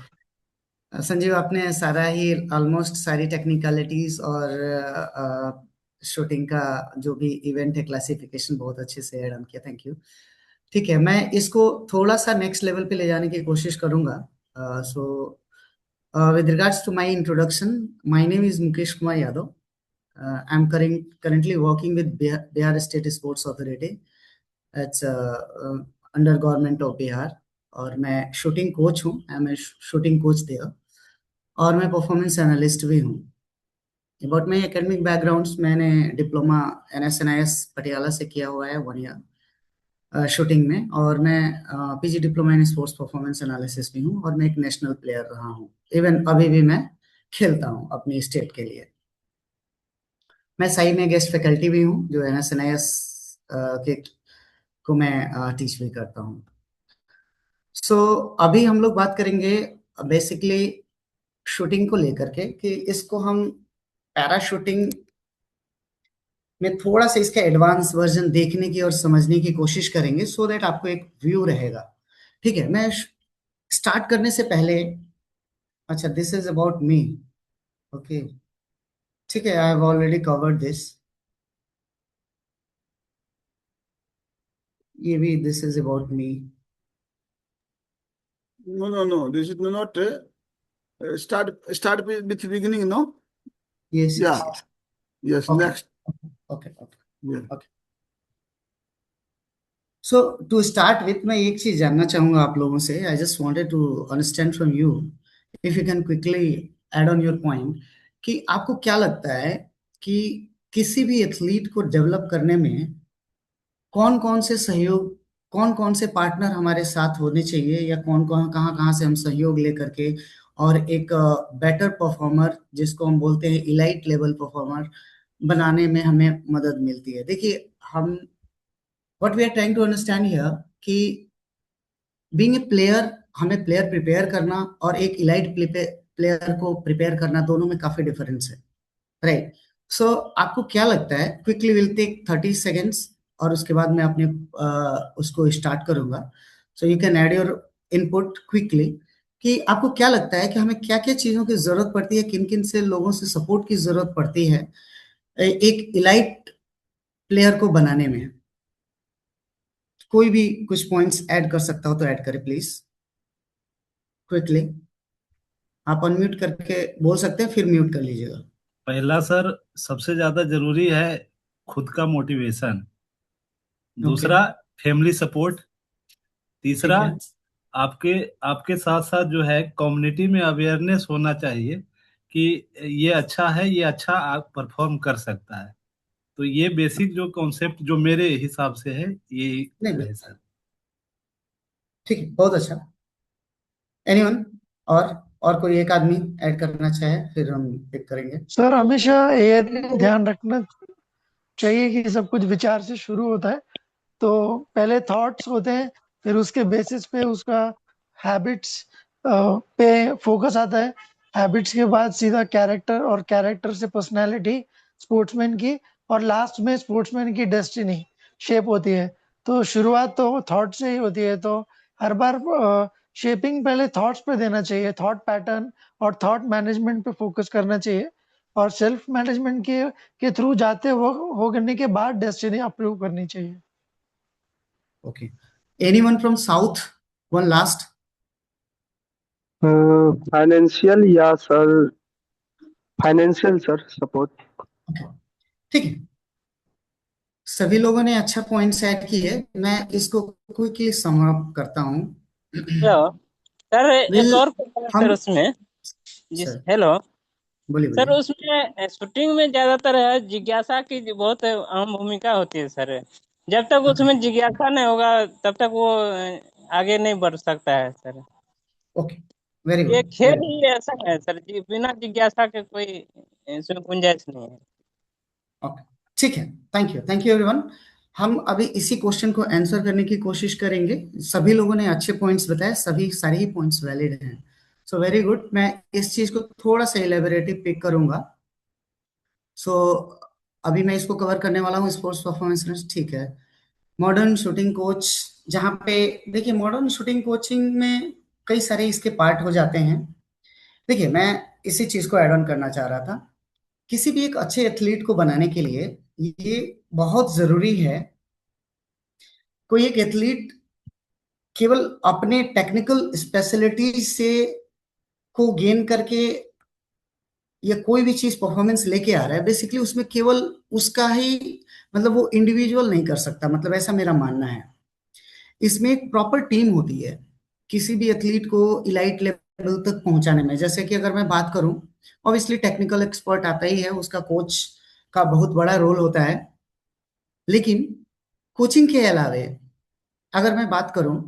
Sanjeev, आपने सारा ही almost सारी technicalities और shooting का जो भी इवेंट है, क्लासिफिकेशन बहुत अच्छे से ऐड ऑन किया, थैंक यू। ठीक है, मैं इसको थोड़ा सा नेक्स्ट लेवल पे ले जाने की कोशिश करूंगा। सो with regards to my introduction, my name is Mukesh Kumar Yadav. I'm currently working with Bihar State Sports Authority. It's under government of Bihar. और मैं शूटिंग कोच हूँ, I am shooting coach there, और मैं performance analyst भी हूँ। About my academic backgrounds, मैंने diploma NSNIS Patiala से किया हुआ है 1 ईयर शूटिंग में, और मैं PG diploma in sports performance analysis भी हूँ, और मैं एक नेशनल प्लेयर रहा हूँ। इवन अभी भी मैं खेलता हूँ अपनी स्टेट के लिए। मैं साइड में गेस्ट फैकल्टी भी हूँ, जो NSNIS के को मैं टीच भी करता हूँ। सो अभी हम लोग बात करेंगे बेसिकली शूटिंग को लेकर के, कि इसको हम पैराशूटिंग में थोड़ा सा इसका एडवांस वर्जन देखने की और समझने की कोशिश करेंगे, सो दैट आपको एक व्यू रहेगा। ठीक है, मैं स्टार्ट करने से पहले, अच्छा this is about me, okay ठीक है, I have already covered this. ये भी this is about me. No, this is not start with beginning, no? Yes Yeah. Yes, okay next. Okay Yeah. Okay. So to start with, मैं एक चीज जानना चाहूंगा आप लोगों से। I just wanted to understand from you, if you can quickly add on your point, कि आपको क्या लगता है कि किसी भी एथलीट को डेवलप करने में कौन कौन से सहयोग, कौन कौन से पार्टनर हमारे साथ होने चाहिए, या कौन कौन कहाँ कहाँ से हम सहयोग लेकर के और एक बेटर परफॉर्मर, जिसको हम बोलते हैं इलाइट लेवल परफॉर्मर, बनाने में हमें मदद मिलती है। देखिए, हम what we are trying to understand here कि बीइंग ए प्लेयर, हमें प्लेयर प्रिपेयर करना और एक इलाइट प्लेयर को प्रिपेयर करना, दोनों में काफी डिफरेंस है, राइट? सो आपको क्या लगता है, क्विकली विल टेक 30 सेकेंड्स, और उसके बाद मैं अपने उसको स्टार्ट करूंगा। So you can add your input quickly, कि आपको क्या लगता है कि हमें क्या क्या चीजों की जरूरत पड़ती है, किन किन से लोगों से सपोर्ट की जरूरत पड़ती है एक इलाइट प्लेयर को बनाने में। कोई भी कुछ पॉइंट्स ऐड कर सकता हो तो ऐड करे प्लीज, क्विकली। आप अनम्यूट करके बोल सकते हैं, फिर म्यूट कर लीजिएगा। पहला सर, सबसे ज्यादा जरूरी है खुद का मोटिवेशन। दूसरा, फैमिली सपोर्ट। तीसरा, ठीक है, आपके आपके साथ साथ जो है कम्युनिटी में अवेयरनेस होना चाहिए कि ये अच्छा है, ये अच्छा आप परफॉर्म कर सकता है। तो ये बेसिक जो कॉन्सेप्ट जो मेरे हिसाब से है ये नहीं है सर। ठीक है, बहुत अच्छा। एनीवन, और कोई एक आदमी ऐड करना चाहे, फिर हम पिक करेंगे। सर हमेशा ये ध्यान रखना चाहिए कि सब कुछ विचार से शुरू होता है। तो पहले थॉट्स होते हैं, फिर उसके बेसिस पे उसका हैबिट्स पे फोकस आता है। हैबिट्स के बाद सीधा कैरेक्टर, और कैरेक्टर से पर्सनालिटी स्पोर्ट्समैन की, और लास्ट में स्पोर्ट्समैन की डेस्टिनी शेप होती है। तो शुरुआत तो थॉट से ही होती है। तो हर बार शेपिंग पहले थॉट्स पे देना चाहिए, थॉट पैटर्न और थॉट मैनेजमेंट पे फोकस करना चाहिए, और सेल्फ मैनेजमेंट के थ्रू जाते हो करने के बाद डेस्टिनी अप्रूव करनी चाहिए। Okay. Anyone from South? One last. Financial या सर, फाइनेंशियल सर सपोर्ट। ठीक है, सभी लोगों ने अच्छा पॉइंट्स ऐड किए। मैं इसको क्विकली सम अप करता हूँ। सर एक Will और क्वेश्चन है सर हम उसमें। सर हेलो बोलिए सर, बोलिए। उसमें शूटिंग में ज्यादातर है जिज्ञासा की बहुत अहम भूमिका होती है सर। जब तक उसमें जिज्ञासा नहीं होगा तब तक वो आगे नहीं बढ़ सकता है सर। ओके, वेरी ये गुड, खेल वेरी ही ऐसा है सर जी, बिना जिज्ञासा के कोई इसमें गुंजाइश नहीं है। ओके, ठीक है। Thank you everyone. हम अभी इसी क्वेश्चन को आंसर करने की कोशिश करेंगे। सभी लोगों ने अच्छे पॉइंट्स बताए, सभी सारे ही पॉइंट्स वैलिड हैं। So very good. मैं इस चीज को थोड़ा सा इलेबोरेटिव पिक करूंगा। सो अभी मैं इसको कवर करने वाला हूँ, स्पोर्ट्स परफॉर्मेंस। ठीक है, मॉडर्न शूटिंग कोच, जहाँ पे देखिए मॉडर्न शूटिंग कोचिंग में कई सारे इसके पार्ट हो जाते हैं। देखिए, मैं इसी चीज को ऐड ऑन करना चाह रहा था। किसी भी एक अच्छे एथलीट को बनाने के लिए ये बहुत जरूरी है, कोई एक एथलीट केवल अपने टेक्निकल स्पेशलिटी से को गेन करके या कोई भी चीज परफॉर्मेंस लेके आ रहा है, बेसिकली उसमें केवल उसका ही, मतलब वो इंडिविजुअल नहीं कर सकता, मतलब ऐसा मेरा मानना है। इसमें एक प्रॉपर टीम होती है किसी भी एथलीट को इलाइट लेवल तक पहुंचाने में। जैसे कि अगर मैं बात करूं, ऑब्वियसली टेक्निकल एक्सपर्ट आता ही है, उसका कोच का बहुत बड़ा रोल होता है। लेकिन कोचिंग के अलावे अगर मैं बात करूं,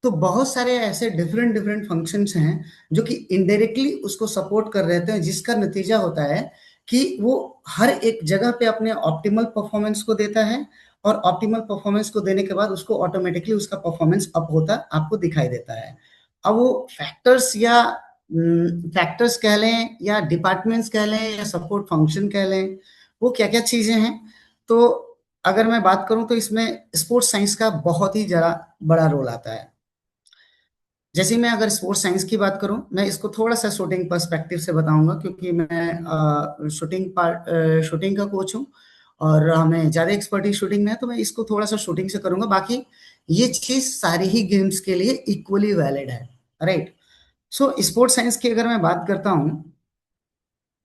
तो बहुत सारे ऐसे डिफरेंट डिफरेंट फंक्शंस हैं जो कि इनडायरेक्टली उसको सपोर्ट कर रहे हैं, जिसका नतीजा होता है कि वो हर एक जगह पे अपने ऑप्टिमल परफॉर्मेंस को देता है, और ऑप्टिमल परफॉर्मेंस को देने के बाद उसको ऑटोमेटिकली उसका परफॉर्मेंस अप होता आपको दिखाई देता है। अब वो फैक्टर्स कह लें, या डिपार्टमेंट्स कह लें, या सपोर्ट फंक्शन कह लें, वो क्या क्या चीजें हैं। तो अगर मैं बात करूं तो इसमें स्पोर्ट्स साइंस का बहुत ही जरा बड़ा रोल आता है। जैसे मैं अगर स्पोर्ट्स साइंस की बात करूं, मैं इसको थोड़ा सा शूटिंग पर्सपेक्टिव से बताऊंगा, क्योंकि मैं शूटिंग का कोच हूं और हमें ज़्यादा एक्सपर्टीज शूटिंग में है, तो मैं इसको थोड़ा सा शूटिंग से करूंगा। बाकी ये चीज़ सारी ही गेम्स के लिए इक्वली वैलिड है, राइट? सो स्पोर्ट्स साइंस की अगर मैं बात करता हूं,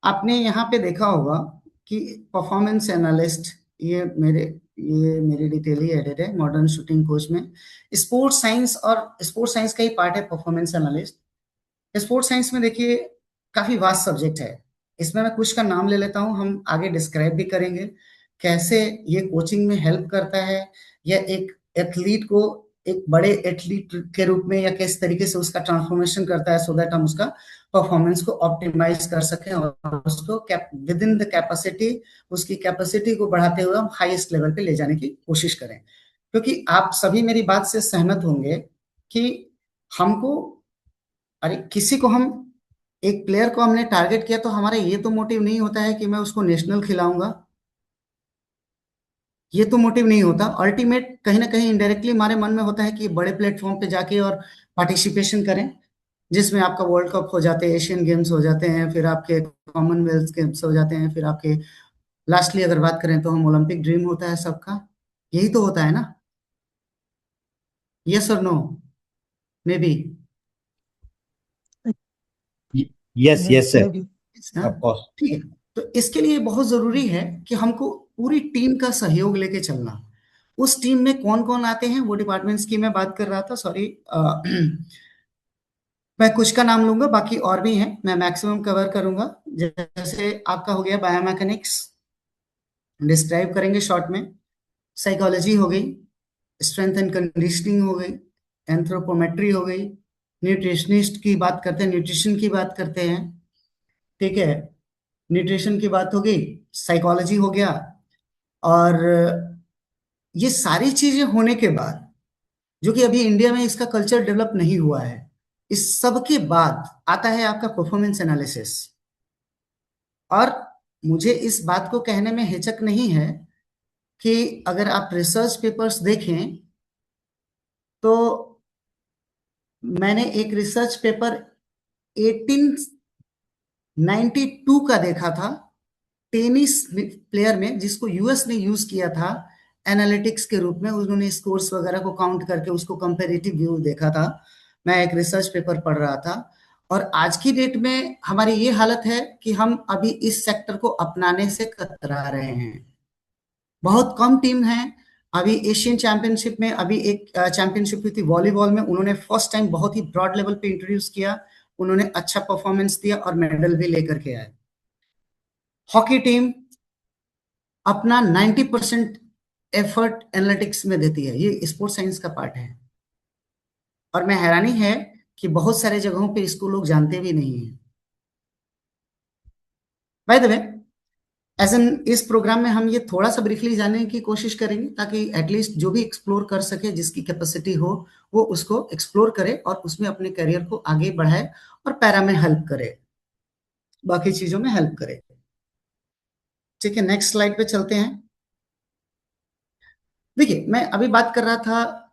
आपने यहाँ पे देखा होगा कि परफॉर्मेंस एनालिस्ट, ये मेरी डिटेल ही एडेड है मॉडर्न शूटिंग कोच में। स्पोर्ट्स साइंस, और स्पोर्ट्स साइंस का ही पार्ट है परफॉर्मेंस एनालिस्ट। स्पोर्ट्स साइंस में देखिए काफी वास्ट सब्जेक्ट है। इसमें मैं कुछ का नाम ले लेता हूँ, हम आगे डिस्क्राइब भी करेंगे कैसे ये कोचिंग में हेल्प करता है, या एक एथलीट को एक बड़े एथलीट के रूप में या किस तरीके से उसका ट्रांसफॉर्मेशन करता है, सो दैट हम उसका परफॉर्मेंस को ऑप्टिमाइज कर सकें और उसको विद इन द कैपेसिटी, उसकी कैपेसिटी को बढ़ाते हुए हम हाईएस्ट लेवल पे ले जाने की कोशिश करें। क्योंकि आप सभी मेरी बात से सहमत होंगे कि हमको, अरे किसी को हम, एक प्लेयर को हमने टारगेट किया तो हमारा ये तो मोटिव नहीं होता है कि मैं उसको नेशनल खिलाऊंगा, ये तो मोटिव नहीं होता। अल्टीमेट कहीं ना कहीं इनडायरेक्टली हमारे मन में होता है कि बड़े प्लेटफॉर्म पे जाके और पार्टिसिपेशन करें, जिसमें आपका वर्ल्ड कप हो जाते हैं, एशियन गेम्स हो जाते हैं, फिर आपके कॉमनवेल्थ गेम्स हो जाते हैं, फिर आपके लास्टली अगर बात करें तो हम ओलंपिक ड्रीम होता है सबका, यही तो होता है ना? यस और no? Maybe yes yes sir, हाँ, ऑफ कोर्स। ठीक है। तो इसके लिए बहुत जरूरी है कि हमको पूरी टीम का सहयोग लेके चलना। उस टीम में कौन कौन आते हैं, वो डिपार्टमेंट्स की मैं बात कर रहा था, सॉरी। मैं कुछ का नाम लूंगा, बाकी और भी हैं, मैं मैक्सिमम कवर करूंगा। जैसे आपका हो गया बायोमैकेनिक्स, डिस्क्राइब करेंगे शॉर्ट में। साइकोलॉजी हो गई, स्ट्रेंथ एंड कंडीशनिंग हो गई, एंथ्रोपोमेट्री हो गई, न्यूट्रिशनिस्ट की बात करते हैं, न्यूट्रिशन की बात करते हैं, ठीक है, न्यूट्रिशन की बात हो गई, साइकोलॉजी हो गया। और ये सारी चीजें होने के बाद, जो कि अभी इंडिया में इसका कल्चर डेवलप नहीं हुआ है, इस सब के बाद आता है आपका परफॉर्मेंस एनालिसिस। और मुझे इस बात को कहने में हिचक नहीं है कि अगर आप रिसर्च पेपर्स देखें तो मैंने एक रिसर्च पेपर 1892 का देखा था, टेनिस प्लेयर में, जिसको यूएस ने यूज किया था एनालिटिक्स के रूप में। उन्होंने स्कोर्स वगैरह को काउंट करके उसको कंपैरेटिव व्यू देखा था। मैं एक रिसर्च पेपर पढ़ रहा था। और आज की डेट में हमारी ये हालत है कि हम अभी इस सेक्टर को अपनाने से कतरा रहे हैं। बहुत कम टीम हैं। अभी एशियन चैंपियनशिप में अभी एक चैंपियनशिप हुई थी वॉलीबॉल में, उन्होंने फर्स्ट टाइम बहुत ही ब्रॉड लेवल पे इंट्रोड्यूस किया, उन्होंने अच्छा परफॉर्मेंस दिया और मेडल भी लेकर के आए। हॉकी टीम अपना 90% एफर्ट एनालिटिक्स में देती है, ये स्पोर्ट्स साइंस का पार्ट है। और मैं हैरानी है कि बहुत सारे जगहों पे इसको लोग जानते भी नहीं है। By the way, as an इस प्रोग्राम में हम ये थोड़ा सा ब्रीफली जानने की कोशिश करेंगे, ताकि एटलीस्ट जो भी एक्सप्लोर कर सके, जिसकी कैपेसिटी हो, वो उसको एक्सप्लोर करे और उसमें अपने करियर को आगे बढ़ाए और पैरा में हेल्प करे, बाकी चीजों में हेल्प करे। ठीक है, नेक्स्ट स्लाइड पे चलते हैं। देखिए, मैं अभी बात कर रहा था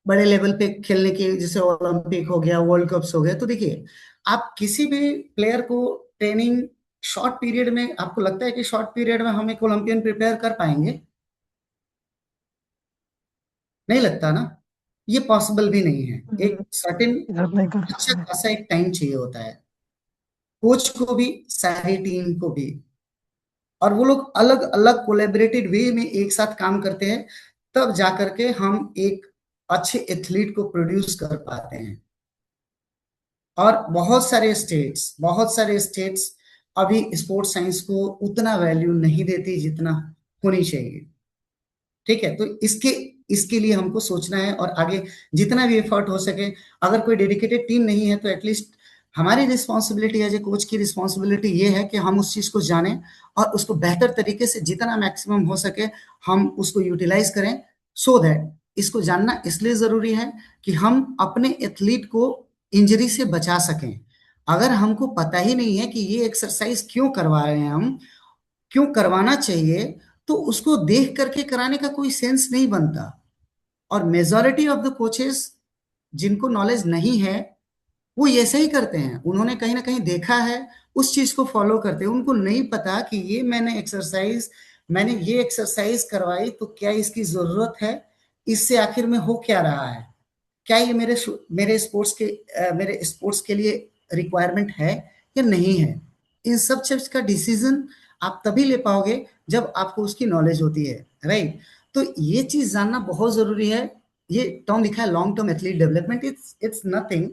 बड़े लेवल पे खेलने की, जैसे ओलंपिक हो गया, वर्ल्ड कप्स हो गए। तो देखिए, आप किसी भी प्लेयर को ट्रेनिंग शॉर्ट पीरियड में, आपको लगता है कि शॉर्ट पीरियड में हम एक ओलंपियन प्रिपेयर कर पाएंगे? नहीं लगता ना, ये पॉसिबल भी नहीं है। एक सर्टेन अच्छा खासा एक टाइम चाहिए होता है, कोच को भी, सारी टीम को भी। और वो लोग अलग अलग कोलैबोरेटेड वे में एक साथ काम करते हैं, तब जाकर के हम एक अच्छे एथलीट को प्रोड्यूस कर पाते हैं। और बहुत सारे स्टेट्स अभी स्पोर्ट्स साइंस को उतना वैल्यू नहीं देती जितना होनी चाहिए। ठीक है, तो इसके लिए हमको सोचना है और आगे जितना भी एफर्ट हो सके, अगर कोई डेडिकेटेड टीम नहीं है तो एटलीस्ट हमारी रिस्पॉन्सिबिलिटी एज ए कोच की रिस्पॉन्सिबिलिटी ये है कि हम उस चीज को जानें और उसको बेहतर तरीके से जितना मैक्सिमम हो सके हम उसको यूटिलाइज करें, सो दैट इसको जानना इसलिए जरूरी है कि हम अपने एथलीट को इंजरी से बचा सकें। अगर हमको पता ही नहीं है कि ये एक्सरसाइज क्यों करवा रहे हैं, हम क्यों करवाना चाहिए, तो उसको देख करके कराने का कोई सेंस नहीं बनता। और मेजॉरिटी ऑफ द कोचेस जिनको नॉलेज नहीं है वो ऐसे ही करते हैं, उन्होंने कहीं ना कहीं देखा है, उस चीज को फॉलो करते हैं। उनको नहीं पता कि मैंने ये एक्सरसाइज करवाई तो क्या इसकी जरूरत है, इससे आखिर में हो क्या रहा है, क्या ये मेरे स्पोर्ट्स के लिए रिक्वायरमेंट है या नहीं है। इन सब चीज का डिसीजन आप तभी ले पाओगे जब आपको उसकी नॉलेज होती है, राइट। तो ये चीज जानना बहुत जरूरी है। ये टर्म लिखा है long term athlete development, it's nothing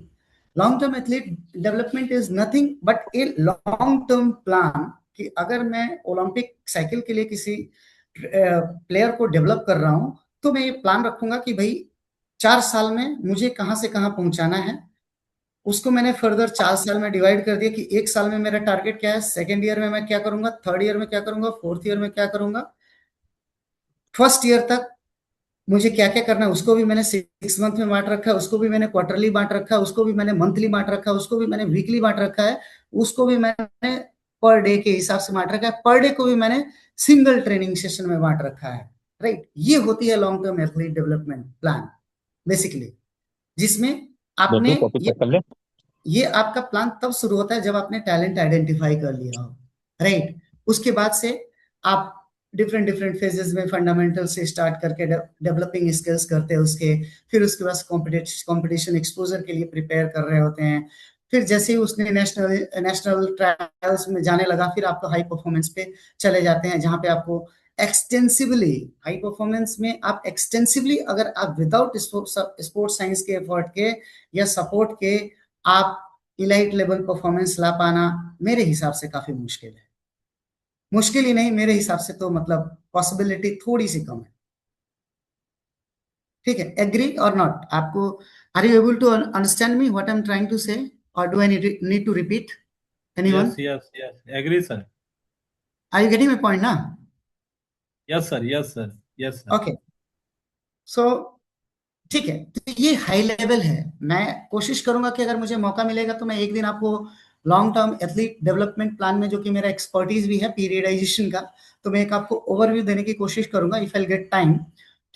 long term athlete development is nothing but a long term plan कि अगर मैं ओलंपिक साइकिल के लिए किसी प्लेयर को डेवलप कर रहा हूं तो मैं ये प्लान रखूंगा कि भाई 4 साल में मुझे कहां से कहां पहुंचाना है। उसको मैंने फर्दर 4 साल में डिवाइड कर दिया कि 1 साल में मेरा टारगेट क्या है, सेकेंड ईयर में मैं क्या करूंगा, थर्ड ईयर में क्या करूंगा, फोर्थ ईयर में क्या करूंगा, फर्स्ट ईयर तक मुझे क्या क्या करना है उसको भी मैंने 6 मंथ में बांट रखा है, उसको भी मैंने क्वार्टरली बांट रखा है, उसको भी मैंने मंथली बांट रखा है, उसको भी मैंने वीकली बांट रखा है, उसको भी मैंने पर डे के हिसाब से बांट रखा है, पर डे को भी मैंने सिंगल ट्रेनिंग सेशन में बांट रखा है। राइट, ये होती है long term athlete development plan basically, जिसमें आपने ये आपका प्लान तब शुरू होता है जब आपने टैलेंट आइडेंटिफाई कर लिया हो। राइट, उसके बाद से आप डिफरेंट डिफरेंट फेजेस में फंडामेंटल से स्टार्ट करके डेवलपिंग स्किल्स करते हैं उसके, फिर उसके बाद कंपटीशन एक्सपोजर के लिए प्रिपेयर कर रहे होते हैं, फिर जैसे ही उसने नेशनल ट्रायल्स में जाने लगा फिर आपको हाई परफॉर्मेंस पे चले जाते हैं, जहां पे आपको एक्सटेंसिवली हाई परफॉर्मेंस में आप एक्सटेंसिवली अगर आप विदाउट स्पोर्ट्स साइंस के एफर्ट के या सपोर्ट के आप इलाइट लेवल परफॉर्मेंस ला पाना मेरे हिसाब से काफी मुश्किल है। मुश्किल ही नहीं, मेरे हिसाब से तो मतलब पॉसिबिलिटी थोड़ी सी कम है। ठीक है, एग्री और नॉट? आपको are you able to understand me what I am trying to say और do I need to repeat? Anyone? Yes, agree, sir. Are you getting my point ना? Yes, sir. ओके, सो ठीक है, तो ये high level है। मैं कोशिश करूंगा कि अगर मुझे मौका मिलेगा तो मैं एक दिन आपको long term athlete development plan में, जो कि मेरा एक्सपर्टीज भी है पीरियडाइजेशन का, तो मैं एक आपको ओवरव्यू देने की कोशिश करूंगा इफ आई गेट टाइम।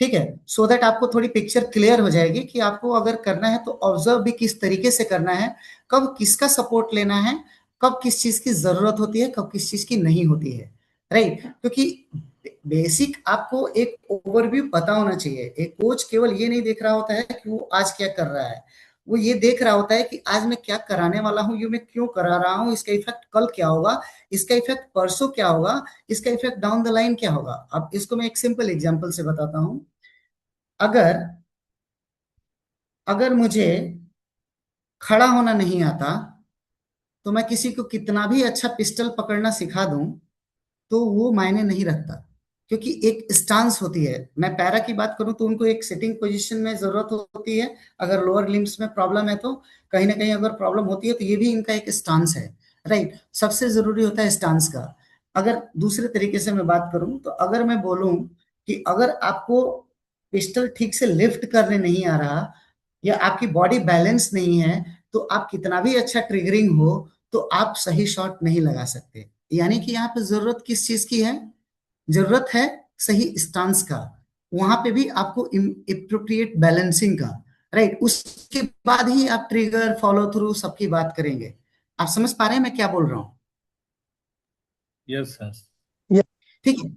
ठीक है, सो दैट आपको थोड़ी पिक्चर क्लियर हो जाएगी कि आपको अगर करना है तो ऑब्जर्व भी किस तरीके से करना है, कब किसका सपोर्ट लेना है, कब किस चीज की जरूरत होती है, कब किस चीज की नहीं होती है। राइट, क्योंकि बेसिक आपको एक ओवरव्यू पता होना चाहिए। एक कोच केवल ये नहीं देख रहा होता है कि वो आज क्या कर रहा है, वो ये देख रहा होता है कि आज मैं क्या कराने वाला हूँ, ये मैं क्यों करा रहा हूँ, इसका इफेक्ट कल क्या होगा, इसका इफेक्ट परसों क्या होगा, इसका इफेक्ट डाउन द लाइन क्या होगा। अब इसको मैं एक सिंपल एग्जांपल से बताता हूँ। अगर मुझे खड़ा होना नहीं आता तो मैं किसी को कितना भी अच्छा पिस्टल पकड़ना सिखा दूं तो वो मायने नहीं रखता, क्योंकि एक स्टांस होती है। मैं पैरा की बात करूं तो उनको एक सिटिंग पोजीशन में जरूरत होती है, अगर लोअर लिम्स में प्रॉब्लम है तो कहीं ना कहीं अगर प्रॉब्लम होती है तो ये भी इनका एक स्टांस है। राइट, सबसे जरूरी होता है स्टांस का। अगर दूसरे तरीके से मैं बात करूं तो अगर मैं बोलूं कि अगर आपको पिस्टल ठीक से लिफ्ट करने नहीं आ रहा या आपकी बॉडी बैलेंस नहीं है तो आप कितना भी अच्छा ट्रिगरिंग हो तो आप सही शॉट नहीं लगा सकते। यानी कि यहाँ पे जरूरत किस चीज की है? जरूरत है सही स्टांस का। वहां पे भी आपको एप्रोप्रिएट बैलेंसिंग का। राइट, उसके बाद ही आप ट्रिगर फॉलो थ्रू सबकी बात करेंगे। आप समझ पा रहे हैं मैं क्या बोल रहा हूं? Yes, sir. ठीक है,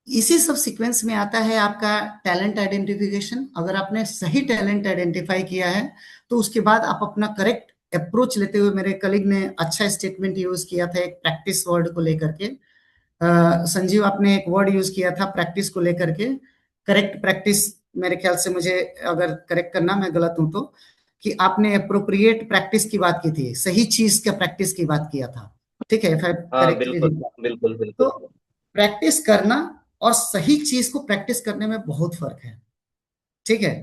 इसी सब सीक्वेंस में आता है आपका टैलेंट आइडेंटिफिकेशन। अगर आपने सही टैलेंट आइडेंटिफाई किया है तो उसके बाद आप अपना करेक्ट अप्रोच लेते हुए, मेरे कलीग ने अच्छा स्टेटमेंट यूज किया था एक प्रैक्टिस वर्ड को लेकर के। संजीव, आपने एक वर्ड यूज किया था प्रैक्टिस को लेकर के, करेक्ट प्रैक्टिस। मेरे ख्याल से, मुझे अगर करेक्ट करना मैं गलत हूं तो, कि आपने अप्रोप्रिएट प्रैक्टिस की बात की थी, सही चीज का प्रैक्टिस की बात किया था। ठीक है, हाँ, बिल्कुल। तो प्रैक्टिस करना और सही चीज को प्रैक्टिस करने में बहुत फर्क है। ठीक है,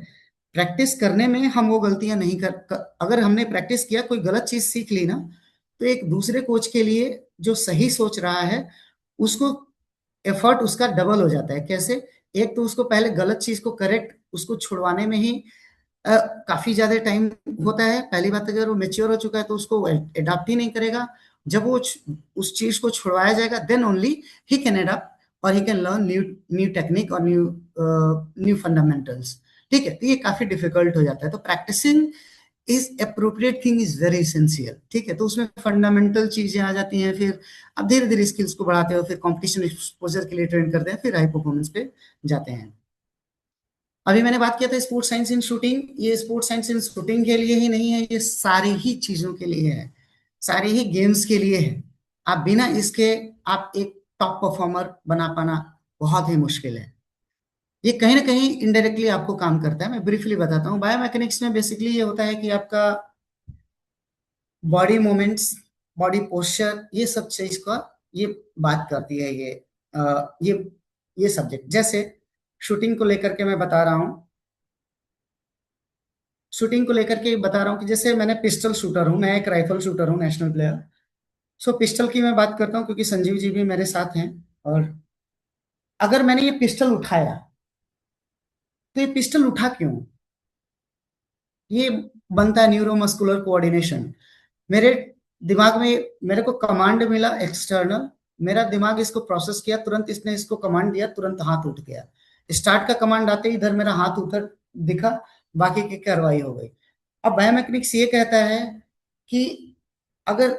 प्रैक्टिस करने में हम वो गलतियां नहीं अगर हमने प्रैक्टिस किया, कोई गलत चीज सीख ली ना, तो एक दूसरे कोच के लिए जो सही सोच रहा है उसको एफर्ट उसका डबल हो जाता है। कैसे? एक तो उसको पहले गलत चीज को करेक्ट उसको छुड़वाने में ही काफी ज्यादा टाइम होता है। पहली बात, अगर वो मेच्योर हो चुका है तो उसको एडाप्ट ही नहीं करेगा। जब वो उस चीज को छुड़वाया जाएगा then only he can adapt और he can learn new technique और न्यू फंडामेंटल्स। ठीक है, तो ये काफी डिफिकल्ट हो जाता है। तो practising is appropriate thing is very essential. ठीक है, तो उसमें फंडामेंटल चीजें आ जाती हैं, फिर आप धीरे धीरे स्किल्स को बढ़ाते हो, फिर कंपटीशन एक्सपोजर के लिए ट्रेन करते हैं, फिर हाई परफॉर्मेंस पे जाते हैं। अभी मैंने बात किया था स्पोर्ट्स साइंस इन शूटिंग। ये स्पोर्ट्स साइंस इन शूटिंग के लिए ही नहीं है, ये सारी ही चीजों के लिए है, सारे ही गेम्स के लिए है। आप बिना इसके आप एक टॉप परफॉर्मर बना पाना बहुत ही मुश्किल है। ये कहीं ना कहीं इनडायरेक्टली आपको काम करता है। मैं ब्रीफली बताता हूँ। बायोमैकेनिक्स में बेसिकली ये होता है कि आपका बॉडी मूवमेंट्स, बॉडी पोस्चर, ये सब चीज का ये बात करती है ये सब्जेक्ट। जैसे शूटिंग को लेकर के मैं बता रहा हूँ, शूटिंग को लेकर के बता रहा हूँ कि जैसे मैंने पिस्टल शूटर हूँ, मैं एक राइफल शूटर हूँ, नेशनल प्लेयर। सो पिस्टल की मैं बात करता हूँ क्योंकि संजीव जी भी मेरे साथ हैं। और अगर मैंने ये पिस्टल उठाया तो ये पिस्टल उठा क्यों? ये बनता है न्यूरोमस्कुलर कोऑर्डिनेशन। मेरे दिमाग में मेरे को कमांड मिला एक्सटर्नल, मेरा दिमाग इसको प्रोसेस किया, तुरंत इसने इसको कमांड दिया, तुरंत हाथ उठ गया। स्टार्ट का कमांड आते ही इधर मेरा हाथ उधर दिखा, बाकी की कार्रवाई हो गई। अब बायोमैकेनिक्स ये कहता है कि अगर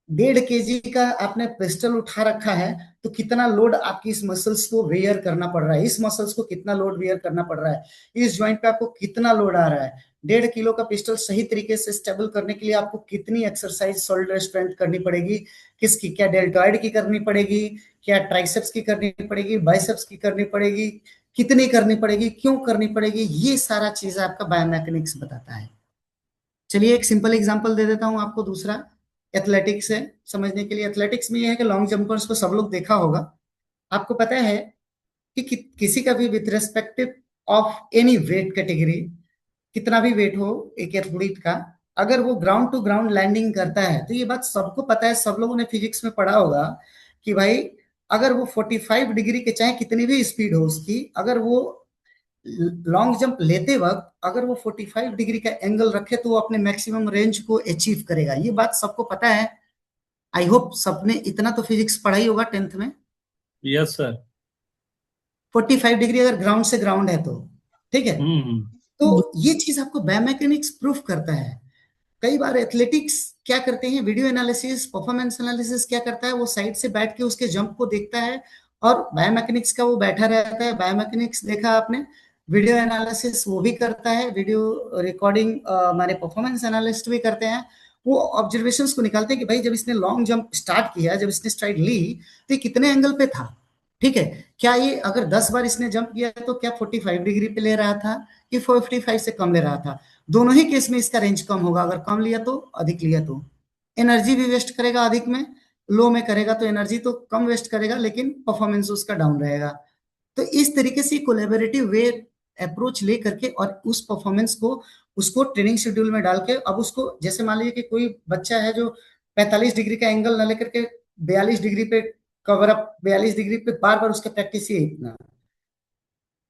1.5 kg का आपने पिस्टल उठा रखा है तो कितना लोड आपकी इस मसल्स को वेयर करना पड़ रहा है, इस मसल्स को कितना लोड वेयर करना पड़ रहा है, इस ज्वाइंट पे आपको कितना लोड आ रहा है। 1.5 किलो का पिस्टल सही तरीके से स्टेबल करने के लिए आपको कितनी एक्सरसाइज शोल्डर स्ट्रेंथ करनी पड़ेगी, किसकी, क्या डेल्टॉइड की करनी पड़ेगी, क्या ट्राइसेप्स की करनी पड़ेगी, बाइसेप्स की करनी पड़ेगी, कितनी करनी पड़ेगी, क्यों करनी पड़ेगी, ये सारा चीज आपका बायोमैकेनिक्स बताता है। चलिए एक सिंपल एग्जांपल दे देता हूं आपको, दूसरा एथलेटिक्स है समझने के लिए। एथलेटिक्स में यह है कि लॉन्ग जंपर्स को सब लोग देखा होगा, आपको पता है कि किसी का भी with respective of any weight category, कितना भी वेट हो एक एथलीट का, अगर वो ग्राउंड टू ग्राउंड लैंडिंग करता है तो ये बात सबको पता है, सब लोगों ने फिजिक्स में पढ़ा होगा कि भाई अगर वो 45 डिग्री के, चाहे कितनी भी स्पीड हो उसकी, अगर वो लॉन्ग जंप लेते वक्त अगर वो 45 डिग्री का एंगल रखे तो वो अपने मैक्सिमम रेंज को अचीव करेगा। ये बात सबको पता है। आई होप सबने इतना तो फिजिक्स पढ़ा ही होगा 10th में। Yes sir. 45 डिग्री अगर ग्राउंड से ग्राउंड है तो ठीक है। तो ये चीज आपको बायोमैकेनिक्स प्रूफ करता है। कई बार एथलेटिक्स क्या करते हैं, वीडियो एनालिसिस, परफॉर्मेंस एनालिसिस क्या करता है, वो साइड से बैठ के उसके जंप को देखता है और बायोमैकेनिक्स का वो बैठा रहता है। बायोमैकेनिक्स देखा आपने, वीडियो एनालिसिस वो भी करता है, वीडियो रिकॉर्डिंग हमारे परफॉर्मेंस एनालिस्ट भी करते हैं। वो ऑब्जर्वेशंस को निकालते हैं कि भाई जब इसने लॉन्ग जंप स्टार्ट किया, जब इसने स्ट्राइड ली तो ये कितने एंगल पे था, ठीक है, क्या ये अगर 10 बार इसने जंप किया तो क्या 45 डिग्री पे ले रहा था कि 45 से कम ले रहा था। दोनों ही केस में इसका रेंज कम होगा, अगर कम लिया तो अधिक लिया तो एनर्जी भी वेस्ट करेगा अधिक में, लो में करेगा तो एनर्जी तो कम वेस्ट करेगा लेकिन परफॉर्मेंस उसका डाउन रहेगा। तो इस तरीके से कोलैबोरेटिव वे अप्रोच ले करके और उस परफॉर्मेंस को उसको ट्रेनिंग शेड्यूल में डाल के, अब उसको जैसे मान लीजिए कि कोई बच्चा है जो 45 डिग्री का एंगल ना लेकर के 42 डिग्री पे कवर अप, 42 डिग्री पे बार बार उसका प्रैक्टिस ही इतना,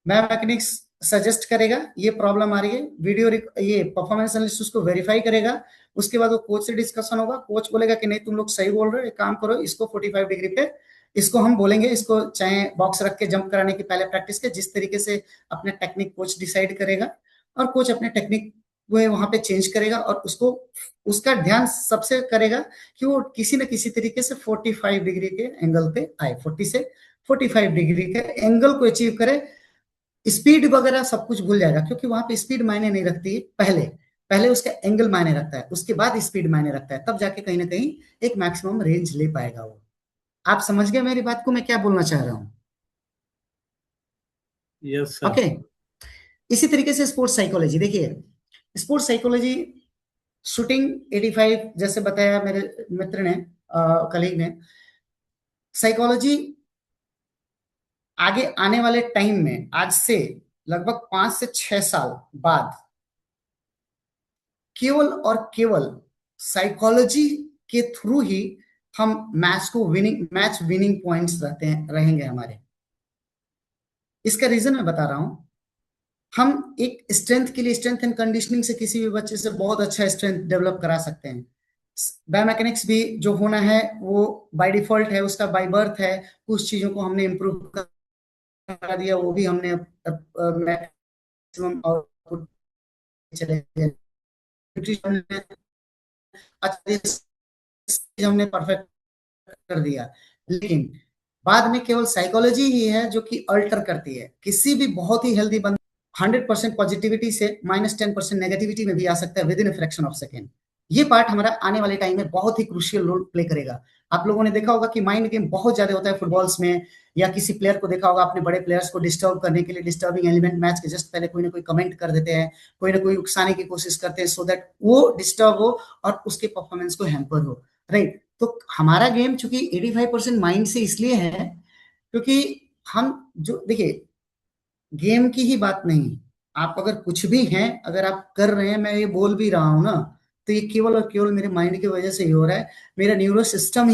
बायोमैकेनिक्स सजेस्ट करेगा ये प्रॉब्लम आ रही है, वीडियो ये परफॉर्मेंस एनालिस्ट उसको वेरीफाई करेगा, उसके बाद वो कोच से डिस्कशन होगा, कोच बोलेगा कि नहीं तुम लोग सही बोल रहे हो, एक काम करो इसको 45 डिग्री पे, इसको हम बोलेंगे, इसको चाहे बॉक्स रख के जंप कराने की पहले प्रैक्टिस के, जिस तरीके से अपने टेक्निक कोच डिसाइड करेगा और कोच अपने टेक्निक वो वहां पे चेंज करेगा और उसको उसका ध्यान सबसे करेगा कि वो किसी न किसी तरीके से 45 डिग्री के एंगल पे आए, 40 से 45 डिग्री के एंगल को अचीव करे। स्पीड वगैरह सब कुछ भूल जाएगा क्योंकि वहां पे स्पीड मायने नहीं रखती, पहले उसका एंगल मायने रखता है, उसके बाद स्पीड मायने रखता है, तब जाके कहीं ना कहीं एक मैक्सिमम रेंज ले पाएगा वो। आप समझ गए मेरी बात को, मैं क्या बोलना चाह रहा हूं? Yes sir. ओके, इसी तरीके से स्पोर्ट्स साइकोलॉजी देखिए, स्पोर्ट्स साइकोलॉजी शूटिंग 85 जैसे बताया मेरे मित्र ने, कलीग ने, साइकोलॉजी आगे आने वाले टाइम में आज से लगभग 5 से 6 साल बाद केवल और केवल साइकोलॉजी के थ्रू ही हम मैच विनिंग पॉइंट्स रहेंगे हमारे। इसका रीजन मैं बता रहा हूं, हम एक स्ट्रेंथ के लिए स्ट्रेंथ एंड कंडीशनिंग से किसी भी बच्चे से बहुत अच्छा स्ट्रेंथ डेवलप करा सकते हैं। बायोमैकेनिक्स भी जो होना है वो बाय डिफॉल्ट है, उसका बाय बर्थ है, कुछ चीजों को हमने इम्प्रूव करा दिया, वो भी हमने मैक्सिमम आउटपुट चले गए, हमने परफेक्ट कर दिया, लेकिन बाद में केवल साइकोलॉजी ही है जो कि अल्टर करती है। किसी भी बहुत ही हेल्दी बंदा 100% पॉजिटिविटी से -10% नेगेटिविटी में भी आ सकता है with in a fraction of second. ये पार्ट हमारा आने वाले टाइम में बहुत ही क्रूशियल रोल प्ले करेगा। आप लोगों ने देखा होगा कि माइंड गेम बहुत ज्यादा होता है फुटबॉल्स में, या किसी प्लेयर को देखा होगा आपने, बड़े प्लेयर्स को डिस्टर्ब करने के लिए डिस्टर्बिंग एलिमेंट मैच के जस्ट पहले कोई ना कोई कमेंट कर देते हैं, कोई ना कोई उकसाने की कोशिश करते हैं, सो दैट वो डिस्टर्ब हो और उसके परफॉर्मेंस को हैम्पर हो, राइट। तो हमारा गेम चूंकि 85% माइंड से इसलिए है क्योंकि हम जो देखिए, गेम की ही बात नहीं, आप अगर कुछ भी हैं, अगर आप कर रहे हैं, मैं ये बोल भी रहा हूं ना, तो ये केवल और केवल मेरे माइंड की वजह से ही हो रहा है। मेरा न्यूरो सिस्टम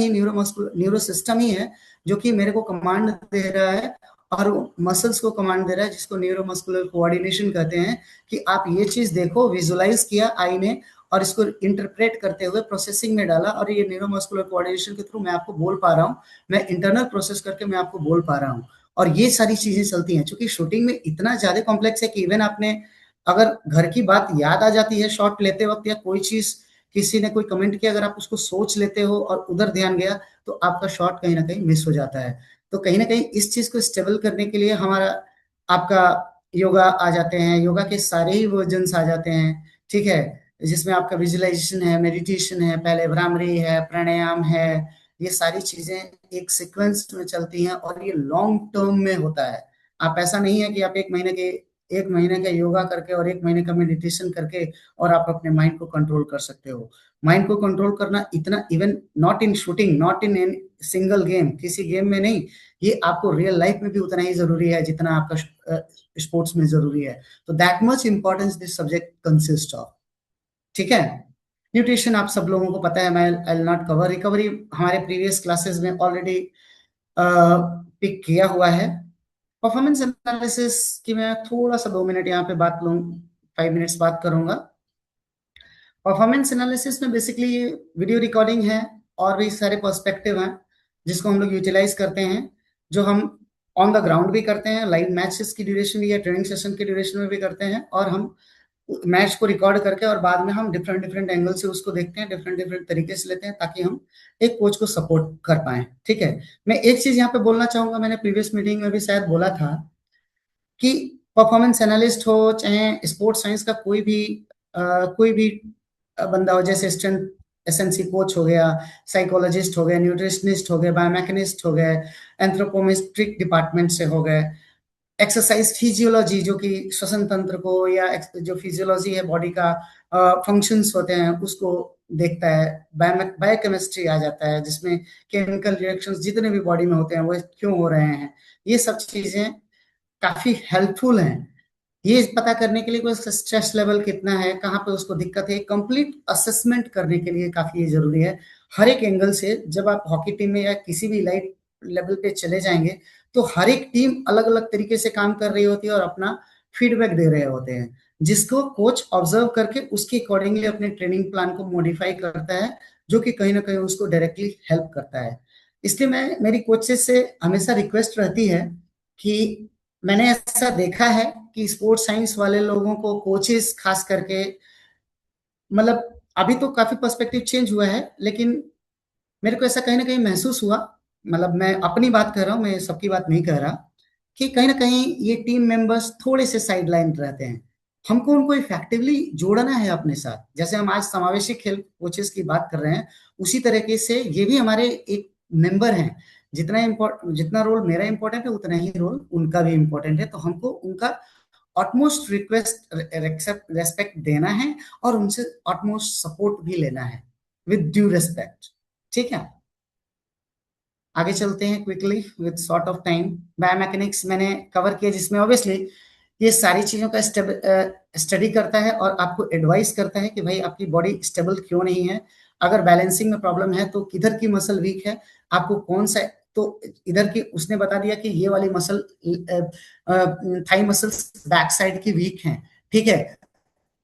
ही है जो कि मेरे को कमांड दे रहा है, और मसल्स को कमांड दे रहा है, जिसको न्यूरोमस्कुलर कोऑर्डिनेशन कहते हैं, कि आप ये चीज देखो, विजुलाइज किया आई ने, और इसको इंटरप्रेट करते हुए प्रोसेसिंग में डाला, और ये न्यूरोमस्कुलर कोऑर्डिनेशन के थ्रू मैं आपको बोल पा रहा हूँ, मैं इंटरनल प्रोसेस करके मैं आपको बोल पा रहा हूँ। और ये सारी चीजें चलती हैं, क्योंकि शूटिंग में इतना ज्यादा कॉम्प्लेक्स है कि इवन आपने अगर घर की बात याद आ जाती है शॉट लेते वक्त, या कोई चीज किसी ने कोई कमेंट किया, अगर आप उसको सोच लेते हो और उधर ध्यान गया, तो आपका शॉट कहीं ना कहीं मिस हो जाता है। तो कहीं ना कहीं इस चीज को स्टेबल करने के लिए हमारा आपका योगा आ जाते हैं, योगा के सारे ही वर्जन्स आ जाते हैं, ठीक है, जिसमें आपका विजुअलाइजेशन है, मेडिटेशन है, पहले भ्रामरी है, प्राणायाम है, ये सारी चीजें एक सीक्वेंस में चलती हैं, और ये लॉन्ग टर्म में होता है। आप ऐसा नहीं है कि आप एक महीने का योगा करके और एक महीने का मेडिटेशन करके और आप अपने माइंड को कंट्रोल कर सकते हो। माइंड को कंट्रोल करना इतना, even not in shooting, not in an single game, किसी गेम में नहीं, ये आपको रियल लाइफ में भी उतना ही जरूरी है जितना आपका स्पोर्ट्स में जरूरी है। तो that much importance this subject consist of, ठीक है। न्यूट्रिशन आप सब लोगों को पता है, मैं I will not cover. Recovery हमारे प्रीवियस क्लासेस में ऑलरेडी पिक किया हुआ है। परफॉर्मेंस एनालिसिस की मैं थोड़ा सा 2 मिनट यहाँ पे बात लूँ, 5 मिनट्स बात करूंगा। परफॉर्मेंस एनालिसिस में बेसिकली ये वीडियो रिकॉर्डिंग है और भी सारे पर्सपेक्टिव हैं जिसको हम लोग यूटिलाइज करते हैं, जो हम ऑन द ग्राउंड भी करते हैं, लाइव मैचेस की ड्यूरेशन या ट्रेनिंग सेशन की ड्यूरेशन में भी करते हैं, और हम मैच को रिकॉर्ड करके और बाद में हम डिफरेंट डिफरेंट एंगल से उसको देखते हैं, डिफरेंट डिफरेंट तरीके से लेते हैं, ताकि हम एक कोच को सपोर्ट कर पाए, ठीक है। मैं एक चीज यहाँ पे बोलना चाहूंगा, मैंने प्रीवियस मीटिंग में भी शायद बोला था कि परफॉर्मेंस एनालिस्ट हो चाहे स्पोर्ट्स साइंस का कोई भी बंदा हो, जैसे स्ट्रेंथ एसएनसी कोच हो गया, साइकोलॉजिस्ट हो गए, न्यूट्रिशनिस्ट हो गए, बायोमैकेनिस्ट हो गए, एंथ्रोपोमेट्रिक डिपार्टमेंट से हो गए, एक्सरसाइज फिजियोलॉजी जो कि श्वसन तंत्र को या जो फिजियोलॉजी है बॉडी का फंक्शंस होते हैं उसको देखता है, बायोकेमिस्ट्री आ जाता है जिसमें केमिकल रिएक्शंस जितने भी बॉडी में होते हैं वो क्यों हो रहे हैं, ये सब चीजें काफी हेल्पफुल हैं। ये पता करने के लिए कोई स्ट्रेस लेवल कितना है, कहाँ पे उसको दिक्कत है, कंप्लीट असेसमेंट करने के लिए काफी ये जरूरी है हर एक एंगल से। जब आप हॉकी टीम में या किसी भी लाइट लेवल पे चले जाएंगे तो हर एक टीम अलग अलग तरीके से काम कर रही होती है और अपना फीडबैक दे रहे होते हैं, जिसको कोच ऑब्जर्व करके उसके अकॉर्डिंगली अपने ट्रेनिंग प्लान को मॉडिफाई करता है, जो कि कहीं ना कहीं उसको डायरेक्टली हेल्प करता है। इसलिए मेरी कोचेस से हमेशा रिक्वेस्ट रहती है कि मैंने ऐसा देखा है कि स्पोर्ट्स साइंस वाले लोगों को कोचेस खास करके, मतलब अभी तो काफी पर्सपेक्टिव चेंज हुआ है, लेकिन मेरे को ऐसा कहीं ना कहीं महसूस हुआ, मतलब मैं अपनी बात कर रहा हूँ, मैं सबकी बात नहीं कह रहा, कि कहीं ना कहीं ये टीम मेंबर्स थोड़े से साइड लाइन रहते हैं। हमको उनको इफेक्टिवली जोड़ना है अपने साथ, जैसे हम आज समावेशी खेल कोचेस की बात कर रहे हैं, उसी तरीके से ये भी हमारे एक मेंबर हैं। जितना रोल मेरा इंपॉर्टेंट है उतना ही रोल उनका भी इंपॉर्टेंट है, तो हमको उनका ऑटमोस्ट रेस्पेक्ट देना है और उनसे ऑटमोस्ट सपोर्ट भी लेना है विद ड्यू रेस्पेक्ट, ठीक है। आगे चलते हैं quickly with short of time. Biomechanics मैंने कवर किया, जिसमें ऑब्वियसली ये सारी चीजों का स्टडी करता है और आपको एडवाइस करता है कि भाई आपकी बॉडी स्टेबल क्यों नहीं है, अगर बैलेंसिंग में प्रॉब्लम है तो किधर की मसल वीक है, आपको कौन सा, तो इधर की उसने बता दिया कि ये वाली muscle thigh muscles back side की वीक हैं, ठीक है,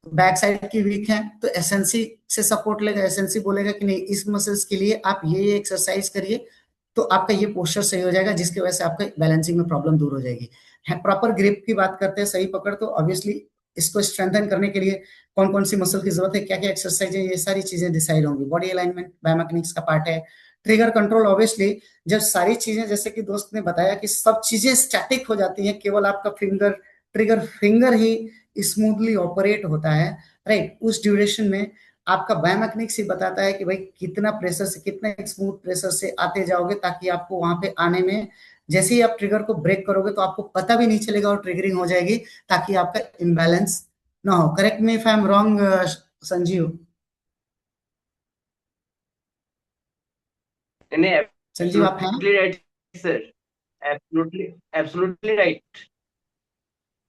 बैक साइड की वीक है तो एसएनसी से सपोर्ट लेगा, एसएनसी बोलेगा कि नहीं इस मसल्स के लिए आप ये एक्सरसाइज करिए तो आपका ये पोस्चर सही हो जाएगा, जिसकी वजह से आपका बैलेंसिंग में प्रॉब्लम दूर हो जाएगी। प्रॉपर ग्रिप की बात करते हैं, सही पकड़, तो ऑब्वियसली इसको स्ट्रेंथन करने के लिए कौन कौन सी मसल की जरूरत है, क्या क्या एक्सरसाइज है, ये सारी चीजें डिसाइड होंगी। बॉडी अलाइनमेंट बायोमैकेनिक्स का पार्ट है। ट्रिगर कंट्रोल, ऑब्वियसली जब सारी चीजें, जैसे कि दोस्त ने बताया कि सब चीजें स्टैटिक हो जाती हैं, केवल आपका ट्रिगर फिंगर ही स्मूथली ऑपरेट होता है, राइट, उस ड्यूरेशन में आपका बायोमैकेनिक्स ही बताता है कि भाई कितना प्रेशर से, कितना स्मूथ प्रेशर से आते जाओगे, ताकि आपको वहां पे आने में जैसे ही आप ट्रिगर को ब्रेक करोगे तो आपको पता भी नहीं चलेगा और ट्रिगरिंग हो जाएगी, ताकि आपका इम्बैलेंस ना हो। Correct me if I am wrong Sanjeev. नहीं, संजीव आप हैं? Absolutely right sir, absolutely absolutely right.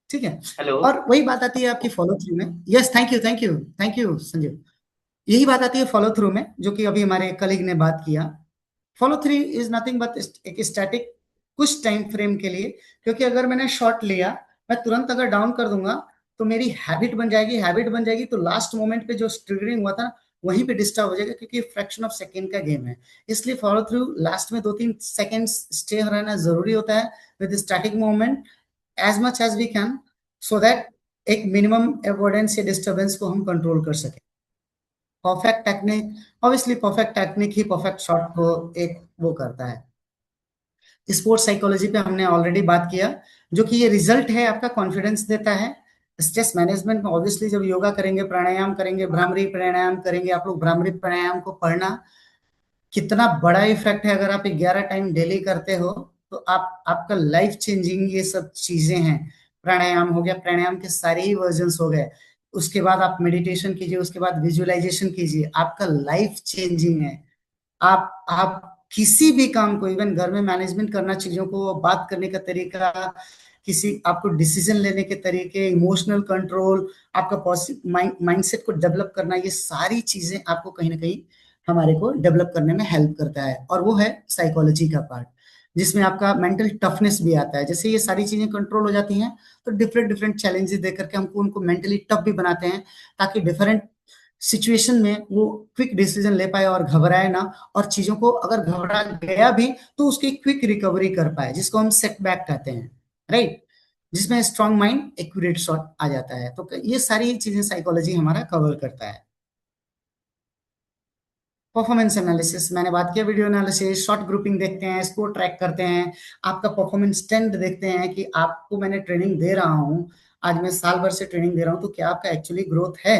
ठीक है। हेलो। और वही बात आती है आपकी फॉलो थ्रू में। Yes, thank you thank you thank you Sanjeev. यही बात आती है फॉलो थ्रू में, जो कि अभी हमारे कलीग ने बात किया। Follow through is nothing but एक स्टैटिक कुछ टाइम फ्रेम के लिए, क्योंकि अगर मैंने शॉट लिया, मैं तुरंत अगर डाउन कर दूंगा तो मेरी हैबिट बन जाएगी, हैबिट बन जाएगी तो लास्ट मोमेंट पे जो ट्रिगरिंग हुआ था वहीं पे डिस्टर्ब हो जाएगा, क्योंकि फ्रैक्शन ऑफ सेकेंड का गेम है। इसलिए फॉलो थ्रू लास्ट में 2-3 सेकेंड स्टे रहना जरूरी होता है with static movement as much as we can, so that एक मिनिमम अवॉइडेंस या डिस्टर्बेंस को हम कंट्रोल कर सके। Perfect technique, obviously perfect technique ही परफेक्ट शॉट को एक वो करता है। स्पोर्ट्स साइकोलॉजी पे हमने ऑलरेडी बात किया, जो कि ये रिजल्ट है आपका कॉन्फिडेंस देता है। स्ट्रेस मैनेजमेंट में ऑब्वियसली जब योगा करेंगे, प्राणायाम करेंगे, भ्रामरी प्राणायाम करेंगे, आप लोग भ्रामरी प्राणायाम को पढ़ना, कितना बड़ा इफेक्ट है। अगर आप 11 टाइम डेली करते हो तो आप आपका लाइफ चेंजिंग ये सब चीजें हैं। प्राणायाम हो गया, प्राणायाम के सारे ही वर्जन्स हो गए। उसके बाद आप मेडिटेशन कीजिए, उसके बाद विजुअलाइजेशन कीजिए, आपका लाइफ चेंजिंग है। आप किसी भी काम को, इवन घर में मैनेजमेंट करना, चीजों को बात करने का तरीका, किसी आपको डिसीजन लेने के तरीके, इमोशनल कंट्रोल, आपका माइंडसेट को डेवलप करना, ये सारी चीजें आपको कहीं ना कहीं हमारे को डेवलप करने में हेल्प करता है। और वो है साइकोलॉजी का पार्ट, जिसमें आपका मेंटल टफनेस भी आता है। जैसे ये सारी चीजें कंट्रोल हो जाती हैं तो डिफरेंट डिफरेंट चैलेंजेस देकर करके हमको उनको मेंटली टफ भी बनाते हैं, ताकि डिफरेंट सिचुएशन में वो क्विक डिसीजन ले पाए और घबराए ना। और चीजों को अगर घबरा गया भी तो उसकी क्विक रिकवरी कर पाए, जिसको हम सेटबैक कहते हैं, राइट, जिसमें स्ट्रॉन्ग माइंड एक्यूरेट शॉट आ जाता है। तो ये सारी चीजें साइकोलॉजी हमारा कवर करता है। परफॉर्मेंस एनालिसिस मैंने बात किया, वीडियो एनालिसिस, शॉर्ट ग्रुपिंग देखते हैं, स्कोर ट्रैक करते हैं, आपका परफॉर्मेंस ट्रेंड देखते हैं कि आपको मैंने ट्रेनिंग दे रहा हूं, आज मैं साल भर से ट्रेनिंग दे रहा हूं, तो क्या आपका एक्चुअली ग्रोथ है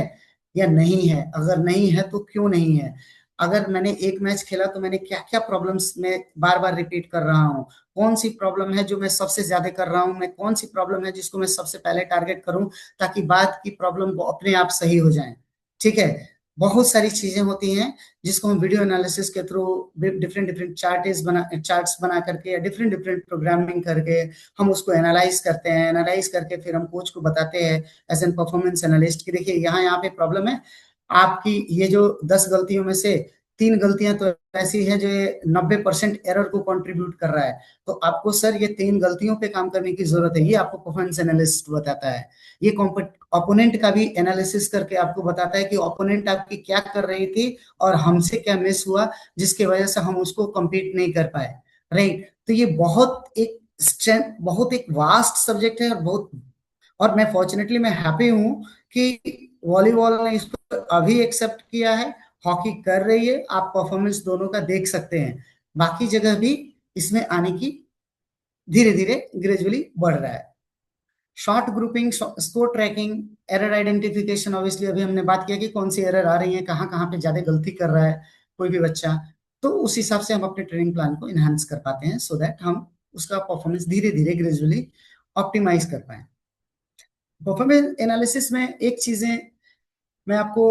या नहीं है। अगर नहीं है तो क्यों नहीं है। अगर मैंने एक मैच खेला तो मैंने क्या क्या प्रॉब्लम्स में बार बार रिपीट कर रहा हूँ, कौन सी प्रॉब्लम है जो मैं सबसे ज्यादा कर रहा हूँ, मैं कौन सी प्रॉब्लम है जिसको मैं सबसे पहले टारगेट करूं, ताकि बाद की प्रॉब्लम अपने आप सही हो जाए। ठीक है, बहुत सारी चीजें होती हैं जिसको हम वीडियो एनालिसिस के थ्रू डिफरेंट डिफरेंट चार्ट्स बना करके या डिफरेंट डिफरेंट प्रोग्रामिंग करके हम उसको एनालाइज करते हैं। एनालाइज करके फिर हम कोच को बताते हैं एज एन परफॉर्मेंस एनालिस्ट कि देखिए यहाँ पे प्रॉब्लम है आपकी, ये जो 10 गलतियों में से 3 गलतियां तो ऐसी है जो 90% एरर को कंट्रीब्यूट कर रहा है, तो आपको सर ये 3 गलतियों पे काम करने की जरूरत है। ये आपको परफॉर्मेंस एनालिस्ट बताता है। ये ओपोनेंट का भी एनालिसिस करके आपको बताता है कि ओपोनेंट आपकी क्या कर रही थी और हमसे क्या मिस हुआ, जिसकी वजह से हम उसको compete नहीं कर पाए, राइट। तो ये बहुत एक वास्ट सब्जेक्ट है, और मैं फॉर्चुनेटली मैं हैप्पी हूं कि वॉलीबॉल ने इसको अभी एक्सेप्ट किया है, हॉकी कर रही है, आप परफॉर्मेंस दोनों का देख सकते हैं। बाकी जगह भी इसमें आने की धीरे धीरे ग्रेजुअली बढ़ रहा है। Shot grouping, score tracking, error identification, obviously अभी हमने बात किया कि कौन सी एरर आ रही है, कहाँ कहाँ पे ज्यादा गलती कर रहा है कोई भी बच्चा, तो उस हिसाब से हम अपने ट्रेनिंग प्लान को इनहांस कर पाते हैं, सो दैट हम उसका परफॉर्मेंस धीरे धीरे ग्रेजुअली ऑप्टिमाइज कर पाए। परफॉर्मेंस एनालिसिस में एक चीजें मैं आपको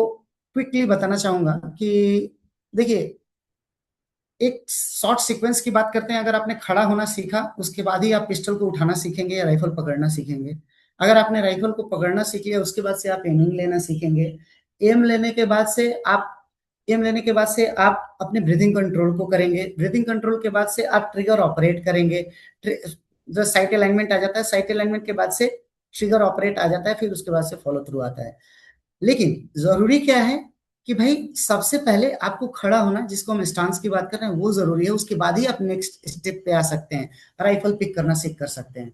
क्विकली बताना चाहूंगा कि देखिए, एक शॉर्ट सीक्वेंस की बात करते हैं। अगर आपने खड़ा होना सीखा, उसके बाद ही आप पिस्टल को उठाना सीखेंगे या राइफल पकड़ना सीखेंगे। अगर आपने राइफल को पकड़ना सीख लिया, उसके बाद से आप एमिंग लेना सीखेंगे। एम लेने के बाद से आप अपने ब्रीदिंग कंट्रोल को करेंगे। ब्रीदिंग कंट्रोल के बाद से आप ट्रिगर ऑपरेट करेंगे। जो साइट अलाइनमेंट आ जाता है, साइट अलाइनमेंट के बाद से ट्रिगर ऑपरेट आ जाता है, फिर उसके बाद से फॉलो थ्रू आता है। लेकिन जरूरी क्या है कि भाई सबसे पहले आपको खड़ा होना, जिसको हम स्टांस की बात कर रहे हैं, वो जरूरी है। उसके बाद ही आप नेक्स्ट स्टेप पे आ सकते हैं, राइफल पिक करना सीख कर सकते हैं,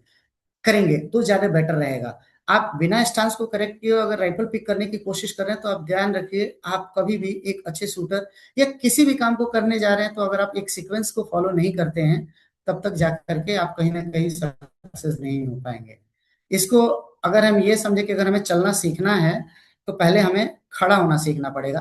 करेंगे तो ज्यादा बेटर रहेगा। आप बिना स्टांस को करेक्ट किए अगर राइफल पिक करने की कोशिश कर रहे हैं तो आप ध्यान रखिए, आप कभी भी एक अच्छे शूटर या किसी भी काम को करने जा रहे हैं तो अगर आप एक सीक्वेंस को फॉलो नहीं करते हैं, तब तक जा करके आप कहीं ना कहीं सक्सेस नहीं हो पाएंगे। इसको अगर हम ये समझे कि अगर हमें चलना सीखना है तो पहले हमें खड़ा होना सीखना पड़ेगा,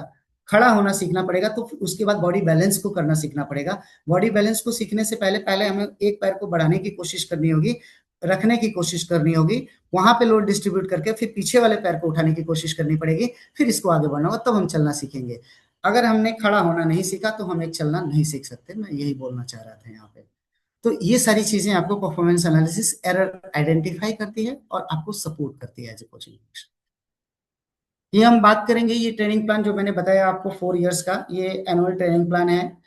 खड़ा होना सीखना पड़ेगा, तो उसके बाद बॉडी बैलेंस को करना सीखना पड़ेगा। बॉडी बैलेंस को सीखने से पहले हमें एक पैर को बढ़ाने की कोशिश करनी होगी, रखने की कोशिश करनी होगी, वहां पे लोड डिस्ट्रीब्यूट करके फिर पीछे वाले पैर को उठाने की कोशिश करनी पड़ेगी, फिर इसको आगे बढ़ना होगा, तब हम चलना सीखेंगे। अगर हमने खड़ा होना नहीं सीखा तो हम एक चलना नहीं सीख सकते। मैं यही बोलना चाह रहा था यहाँ पे। तो ये सारी चीजें आपको परफॉर्मेंस एनालिसिस एरर आइडेंटिफाई करती है और आपको सपोर्ट करती है एज ए कोचिंग। ये हम बात करेंगे, ये ट्रेनिंग प्लान जो मैंने बताया आपको 4 इयर्स का, ये एनुअल ट्रेनिंग प्लान है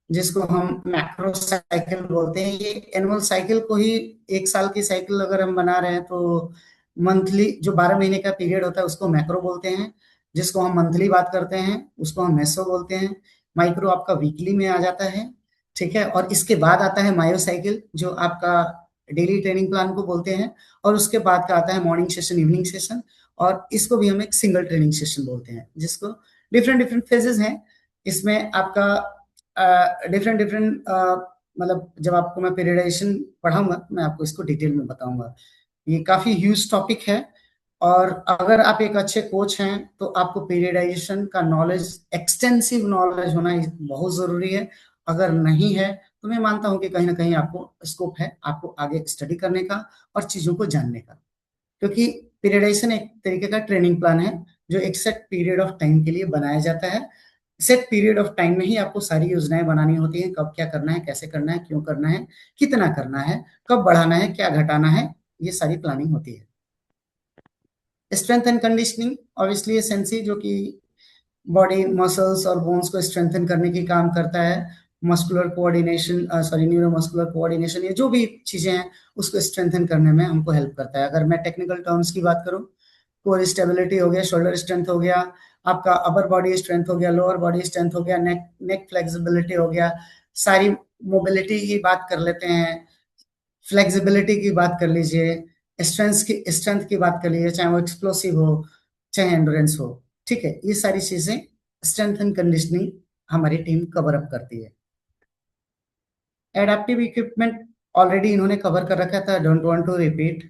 जिसको हम मैक्रो साइकिल बोलते हैं। ये एनुअल साइकिल को ही 1 साल की साइकिल अगर हम बना रहे हैं तो मंथली जो 12 महीने का पीरियड होता है उसको मैक्रो बोलते हैं, जिसको हम मंथली बात करते हैं उसको हम मेसो बोलते हैं। माइक्रो आपका वीकली में आ जाता है, ठीक है। और इसके बाद आता है मायो साइकिल जो आपका डेली ट्रेनिंग प्लान को बोलते हैं, और उसके बाद का आता है मॉर्निंग सेशन, इवनिंग सेशन, और इसको भी हम एक सिंगल ट्रेनिंग सेशन बोलते हैं, जिसको डिफरेंट फेजेस हैं। इसमें आपका डिफरेंट मतलब जब आपको मैं पीरियडाइजेशन पढ़ाऊंगा मैं आपको इसको डिटेल में बताऊंगा। ये काफी ह्यूज टॉपिक है, और अगर आप एक अच्छे कोच हैं तो आपको पीरियडाइजेशन का नॉलेज, एक्सटेंसिव नॉलेज होना बहुत जरूरी है। अगर नहीं है तो मैं मानता हूं कि कहीं ना कहीं आपको स्कोप है आपको आगे स्टडी करने का और चीजों को जानने का, क्योंकि पीरियडाइजेशन एक तरीके का ट्रेनिंग प्लान है जो एक सेट पीरियड ऑफ टाइम के लिए बनाया जाता है। सेट पीरियड ऑफ टाइम में ही आपको सारी योजनाएं बनानी होती हैं, कब क्या करना है, कैसे करना है, क्यों करना है, कितना करना है, कब बढ़ाना है, क्या घटाना है, ये सारी प्लानिंग होती है। स्ट्रेंथ एंड कंडीशनिंग ऑब्वियसली एसेंसी, जो कि बॉडी मसल्स और बोन्स को स्ट्रेंथन करने की काम करता है। मस्कुलर कोऑर्डिनेशन, न्यूरोमस्कुलर कोऑर्डिनेशन, ये जो भी चीजें हैं उसको स्ट्रेंथन करने में हमको हेल्प करता है। अगर मैं टेक्निकल टर्म्स की बात करूं, कोर स्टेबिलिटी हो गया, शोल्डर स्ट्रेंथ हो गया, आपका अपर बॉडी स्ट्रेंथ हो गया, लोअर बॉडी स्ट्रेंथ हो गया, नेक फ्लेक्सिबिलिटी हो गया, सारी मोबिलिटी की बात कर लेते हैं, फ्लेक्सिबिलिटी की बात कर लीजिए, स्ट्रेंथ की बात कर लीजिए, चाहे वो एक्सप्लोसिव हो चाहे एंडोरेंस हो, ठीक है। ये सारी चीजें स्ट्रेंथ एंड कंडीशनिंग हमारी टीम कवर अप करती है। एडेप्टिव इक्विपमेंट ऑलरेडी इन्होंने कवर कर रखा था, don't want to repeat.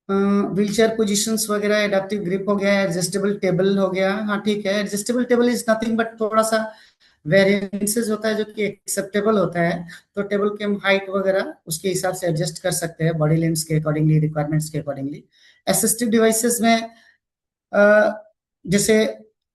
Wheelchair positions वगैरह, एडेप्टिव ग्रिप हो गया, एडजस्टेबल टेबल हो गया, हाँ ठीक है। Adjustable table is nothing but थोड़ा सा वेरिएंसेस होता है जो कि एक्सेप्टेबल होता है, तो टेबल के हम हाइट वगैरह उसके हिसाब से एडजस्ट कर सकते हैं बॉडी लेंथ के अकॉर्डिंगली, रिक्वायरमेंट्स के अकॉर्डिंगली। असिस्टिव डिवाइसेस में जैसे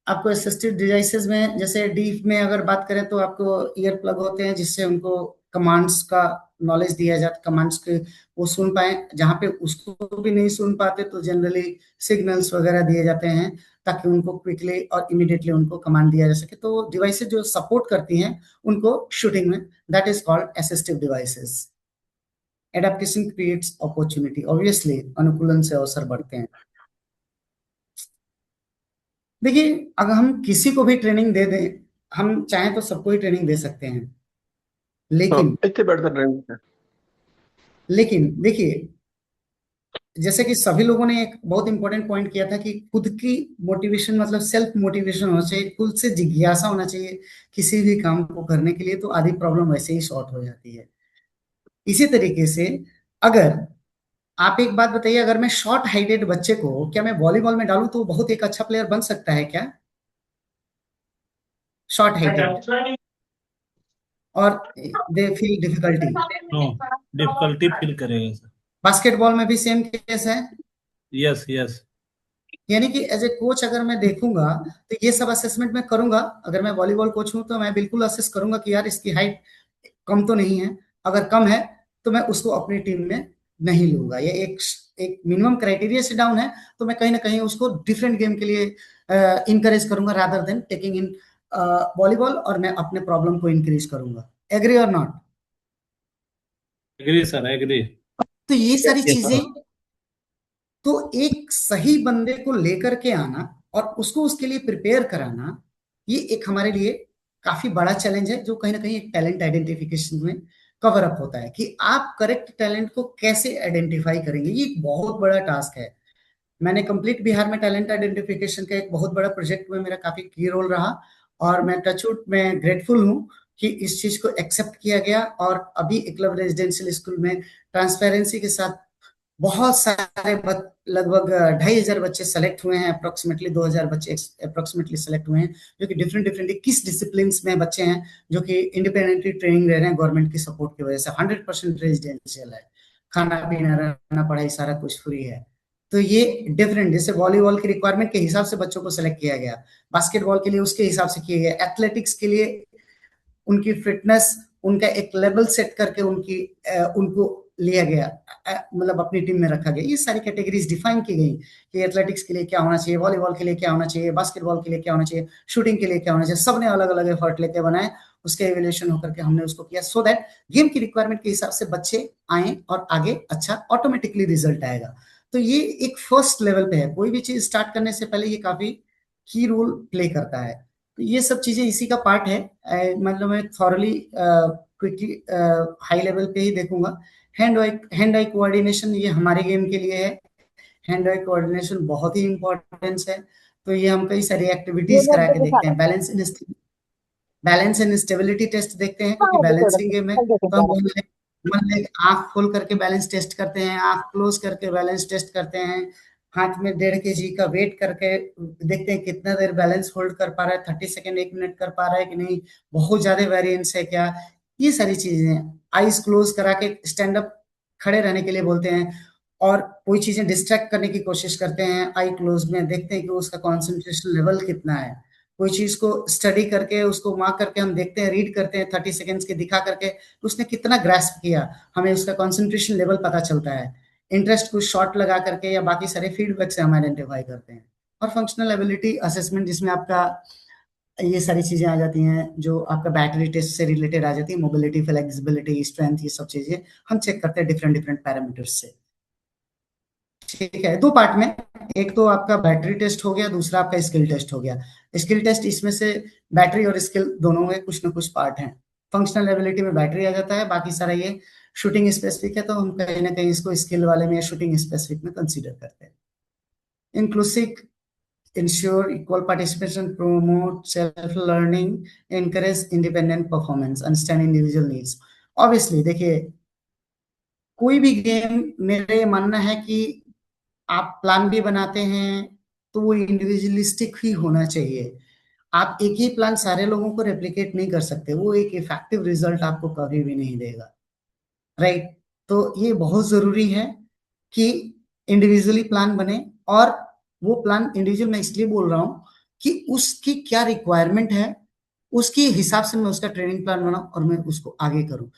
आपको असिस्टिव डिवाइसेस में जैसे डीप में अगर बात करें तो आपको ईयर प्लग होते हैं जिससे उनको कमांड्स का नॉलेज दिया जाता है, कमांड्स के वो सुन पाए, जहाँ पे उसको भी नहीं सुन पाते तो जनरली सिग्नल्स वगैरह दिए जाते हैं ताकि उनको क्विकली और इमीडिएटली उनको कमांड दिया जा सके। तो डिवाइसेस जो सपोर्ट करती हैं उनको शूटिंग में, that is called assistive devices. Adaptation creates opportunity, obviously अनुकूलन से अवसर बढ़ते हैं। देखिए, अगर हम किसी को भी ट्रेनिंग दे दें, हम चाहें तो सबको ही ट्रेनिंग दे सकते हैं, लेकिन देखिए जैसे कि सभी लोगों ने एक बहुत इंपॉर्टेंट पॉइंट किया था कि खुद की मोटिवेशन मतलब सेल्फ मोटिवेशन होना चाहिए, खुद से जिज्ञासा होना चाहिए किसी भी काम को करने के लिए, तो आधी प्रॉब्लम वैसे ही सॉर्ट हो जाती है। इसी तरीके से अगर आप एक बात बताइए, अगर मैं शॉर्ट हाइटेड बच्चे को क्या मैं वॉलीबॉल में डालूं तो वो बहुत एक अच्छा प्लेयर बन सकता है क्या? शॉर्ट हाइटेड और they feel difficulty, difficulty feel करेगा सर। बास्केटबॉल में भी सेम केस है। यस यस, यानी कि एज ए कोच अगर मैं देखूंगा तो ये सब असेसमेंट मैं करूंगा। अगर मैं वॉलीबॉल कोच हूं तो मैं बिल्कुल असेस करूंगा कि यार इसकी हाइट कम तो नहीं है, अगर कम है तो मैं उसको अपनी टीम में नहीं लूंगा। ये एक मिनिमम क्राइटेरिया से डाउन है तो मैं कहीं ना कहीं उसको डिफरेंट गेम के लिए इनकरेज करूंगा rather than taking in volleyball, और मैं अपने प्रॉब्लम को इंक्रीज करूंगा। एग्री और नॉट? Agree sir, agree. तो ये सारी चीजें, तो एक सही बंदे को लेकर के आना और उसको उसके लिए प्रिपेयर कराना, ये एक हमारे लिए काफी बड़ा चैलेंज है, जो कहीं ना कहीं एक टैलेंट आइडेंटिफिकेशन में कवर अप होता है कि आप करेक्ट टैलेंट को कैसे आइडेंटिफाई करेंगे। ये एक बहुत बड़ा टास्क है। मैंने कंप्लीट बिहार में टैलेंट आइडेंटिफिकेशन का एक बहुत बड़ा प्रोजेक्ट में मेरा काफी की रोल रहा, और मैं टचवुड में ग्रेटफुल हूँ कि इस चीज को एक्सेप्ट किया गया, और अभी एकलव्य रेजिडेंशियल स्कूल में ट्रांसपेरेंसी के साथ बहुत सारे लगभग 2500 बच्चे सेलेक्ट हुए हैं, अप्रोक्सीमेटली 2000 बच्चे अप्रोक्सीमेटली सेलेक्ट हुए हैं, जो कि डिफरेंट डिफरेंट किस डिसिप्लिन में बच्चे हैं जो कि इंडिपेंडेंटली ट्रेनिंग ले रहे हैं गवर्नमेंट की सपोर्ट की वजह से। 100% रेजिडेंशियल है, खाना पीना रहना पढ़ाई सारा कुछ फ्री है। तो ये डिफरेंट, जैसे वॉलीबॉल की रिक्वायरमेंट के हिसाब से बच्चों को सिलेक्ट किया गया, बास्केटबॉल के लिए उसके हिसाब से किया गया, एथलेटिक्स के लिए उनकी फिटनेस, उनका एक लेवल सेट करके उनको लिया गया, मतलब अपनी टीम में रखा गया। ये सारी कैटेगरीज डिफाइन की गई कि एथलेटिक्स के लिए क्या होना चाहिए, वॉलीबॉल के लिए क्या होना चाहिए, बास्केटबॉल के लिए क्या होना चाहिए, शूटिंग के लिए क्या होना चाहिए। सबने अलग अलग एफर्ट लेके बनाए, उसके एवेल्यूएशन होकर के हमने उसको किया, सो दैट गेम की रिक्वायरमेंट के हिसाब से बच्चे आए और आगे अच्छा ऑटोमेटिकली रिजल्ट आएगा। तो ये एक फर्स्ट लेवल पे है, कोई भी चीज स्टार्ट करने से पहले ये काफी की रोल प्ले करता है। तो ये सब चीजें इसी का पार्ट है। मतलब मैं थॉरली क्विकली हाई लेवल पे ही देखूंगा। हैंड आई कोऑर्डिनेशन ये हमारे गेम के लिए है। हैंड आई कोऑर्डिनेशन बहुत ही इंपॉर्टेंस है। तो ये हम कई सारी एक्टिविटीज करा के देखते हैं। बैलेंस एंड स्टेबिलिटी टेस्ट देखते हैं, क्योंकि बैलेंसिंग गेम है तो हम वन लेग आंख खोल करके बैलेंस टेस्ट करते हैं, आंख क्लोज करके बैलेंस टेस्ट करते हैं, हाथ में 1.5 kg का वेट करके देखते हैं कितना देर बैलेंस होल्ड कर पा रहा है, 30 सेकेंड 1 मिनट कर पा रहा है कि नहीं, बहुत ज्यादा वेरिएंस है क्या, ये सारी चीजें। आईज क्लोज करा के स्टैंड अप खड़े रहने के लिए बोलते हैं, और कोई चीजें डिस्ट्रैक्ट करने की कोशिश करते हैं आई क्लोज में, देखते हैं कि उसका कॉन्सेंट्रेशन लेवल कितना है। कोई चीज को स्टडी करके उसको मार्क करके हम देखते हैं, रीड करते हैं 30 सेकेंड्स के दिखा करके उसने कितना ग्रास्प किया, हमें उसका कॉन्सेंट्रेशन लेवल पता चलता है। इंटरेस्ट को शॉर्ट लगा करके या बाकी सारे फीडबैक से हम आइडेंटिफाई करते हैं। और फंक्शनल एबिलिटी असेसमेंट, जिसमें आपका ये सारी चीजें आ जाती हैं जो आपका बैटरी टेस्ट से रिलेटेड आ जाती है, मोबिलिटी, फ्लेक्सिबिलिटी, स्ट्रेंथ, ये सब चीजें हम चेक करते हैं डिफरेंट डिफरेंट पैरामीटर्स से। ठीक है, 2 पार्ट में, एक तो आपका बैटरी टेस्ट हो गया, दूसरा आपका स्किल टेस्ट हो गया। स्किल टेस्ट इसमें से बैटरी और स्किल दोनों में कुछ ना कुछ पार्ट हैं। फंक्शनल एबिलिटी में बैटरी आ जाता है, बाकी सारा ये शूटिंग स्पेसिफिक है, तो हम कहीं ना कहीं इसको स्किल वाले में या शूटिंग स्पेसिफिक में कंसीडर करते हैं। Inclusive, ensure equal participation, promote self-learning, encourage independent performance, understand individual needs. Obviously, देखिए कोई भी गेम, मेरा ये मानना है कि आप प्लान भी बनाते हैं तो वो इंडिविजुअलिस्टिक ही होना चाहिए। आप एक ही प्लान सारे लोगों को रेप्लिकेट नहीं कर सकते, वो एक इफेक्टिव रिजल्ट आपको कभी भी नहीं देगा, राइट। तो ये बहुत जरूरी है कि इंडिविजुअली प्लान बने, और वो प्लान इंडिविजुअल मैं इसलिए बोल रहा हूं कि उसकी क्या रिक्वायरमेंट है, उसके हिसाब से मैं उसका ट्रेनिंग प्लान बनाऊं और मैं उसको आगे करूं।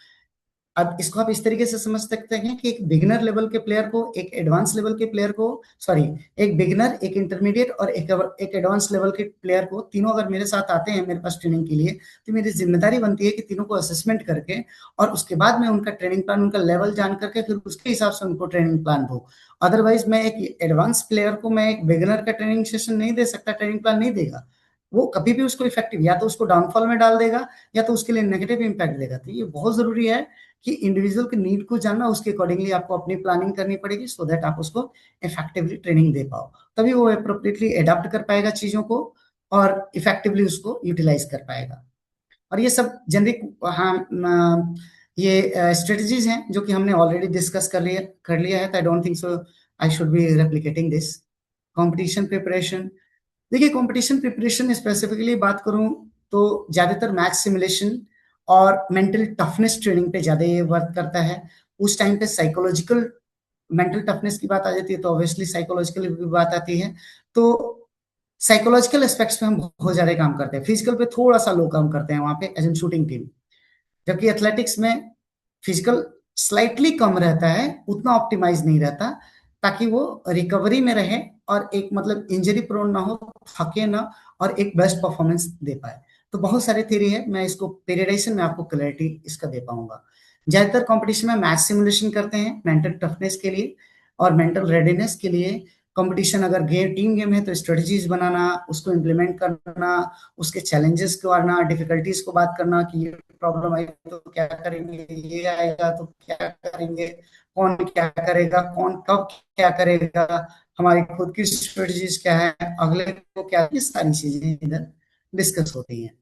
अब इसको आप इस तरीके से समझ सकते हैं कि एक बिगिनर लेवल के प्लेयर को, एक एडवांस लेवल के प्लेयर को, सॉरी, एक बिगिनर, एक इंटरमीडिएट और एक एडवांस लेवल के प्लेयर को, तीनों अगर मेरे साथ आते हैं मेरे पास ट्रेनिंग के लिए, तो मेरी जिम्मेदारी बनती है कि तीनों को असेसमेंट करके और उसके बाद मैं उनका ट्रेनिंग प्लान, उनका लेवल जान करके फिर उसके हिसाब से उनको ट्रेनिंग प्लान दूं। अदरवाइज मैं एक एडवांस प्लेयर को मैं एक बिगिनर का ट्रेनिंग सेशन नहीं दे सकता, ट्रेनिंग प्लान नहीं देगा, वो कभी भी उसको इफेक्टिव, या तो उसको डाउनफॉल में डाल देगा या तो उसके लिए नेगेटिव इंपैक्ट देगा। तो ये बहुत जरूरी है कि इंडिविजुअल के नीड को जानना, उसके अकॉर्डिंगली आपको अपनी प्लानिंग करनी पड़ेगी, सो दैट आप उसको इफेक्टिवली ट्रेनिंग दे पाओ, तभी वो अप्रोप्रिएटली अडॉप्ट कर पाएगा चीजों को और इफेक्टिवली उसको यूटिलाइज कर पाएगा। और ये सब जेनरिक, हाँ, ये स्ट्रेटजीज हैं जो कि हमने ऑलरेडी डिस्कस कर लिया है, तो I don't think so I should be replicating this. Competition preparation, देखिए कंपटीशन प्रिपरेशन स्पेसिफिकली बात करूं तो ज्यादातर मैच सिमुलेशन और मेंटल टफनेस ट्रेनिंग पे ज्यादा ये वर्क करता है। उस टाइम पे साइकोलॉजिकल, मेंटल टफनेस की बात आ जाती है तो ऑब्वियसली साइकोलॉजिकल भी बात आती है। तो साइकोलॉजिकल एस्पेक्ट्स पे हम बहुत ज्यादा काम करते हैं, फिजिकल पे थोड़ा सा लो काम करते हैं वहां पे एज एन शूटिंग टीम, जबकि एथलेटिक्स में फिजिकल स्लाइटली कम रहता है, उतना ऑप्टिमाइज नहीं रहता, ताकि वो रिकवरी में रहे और एक मतलब इंजरी प्रोन ना हो, थके ना, और एक बेस्ट परफॉर्मेंस दे पाए। तो बहुत सारी थ्योरी है, मैं इसको पीरियडाइजेशन में आपको क्लैरिटी इसका दे पाऊंगा। ज्यादातर कंपटीशन में मैच सिमुलेशन करते हैं मेंटल टफनेस के लिए और मेंटल रेडीनेस के लिए। कंपटीशन अगर टीम गेम है तो स्ट्रेटजीज बनाना, उसको इम्प्लीमेंट करना, उसके चैलेंजेस को आना, डिफिकल्टीज को बात करना कि ये प्रॉब्लम आई तो क्या करेंगे, ये आएगा तो क्या करेंगे, कौन क्या करेगा, कौन कब क्या करेगा, हमारी खुद की स्ट्रेटजीज क्या है, अगले को क्या, ये सारी चीजें इधर डिस्कस होती हैं।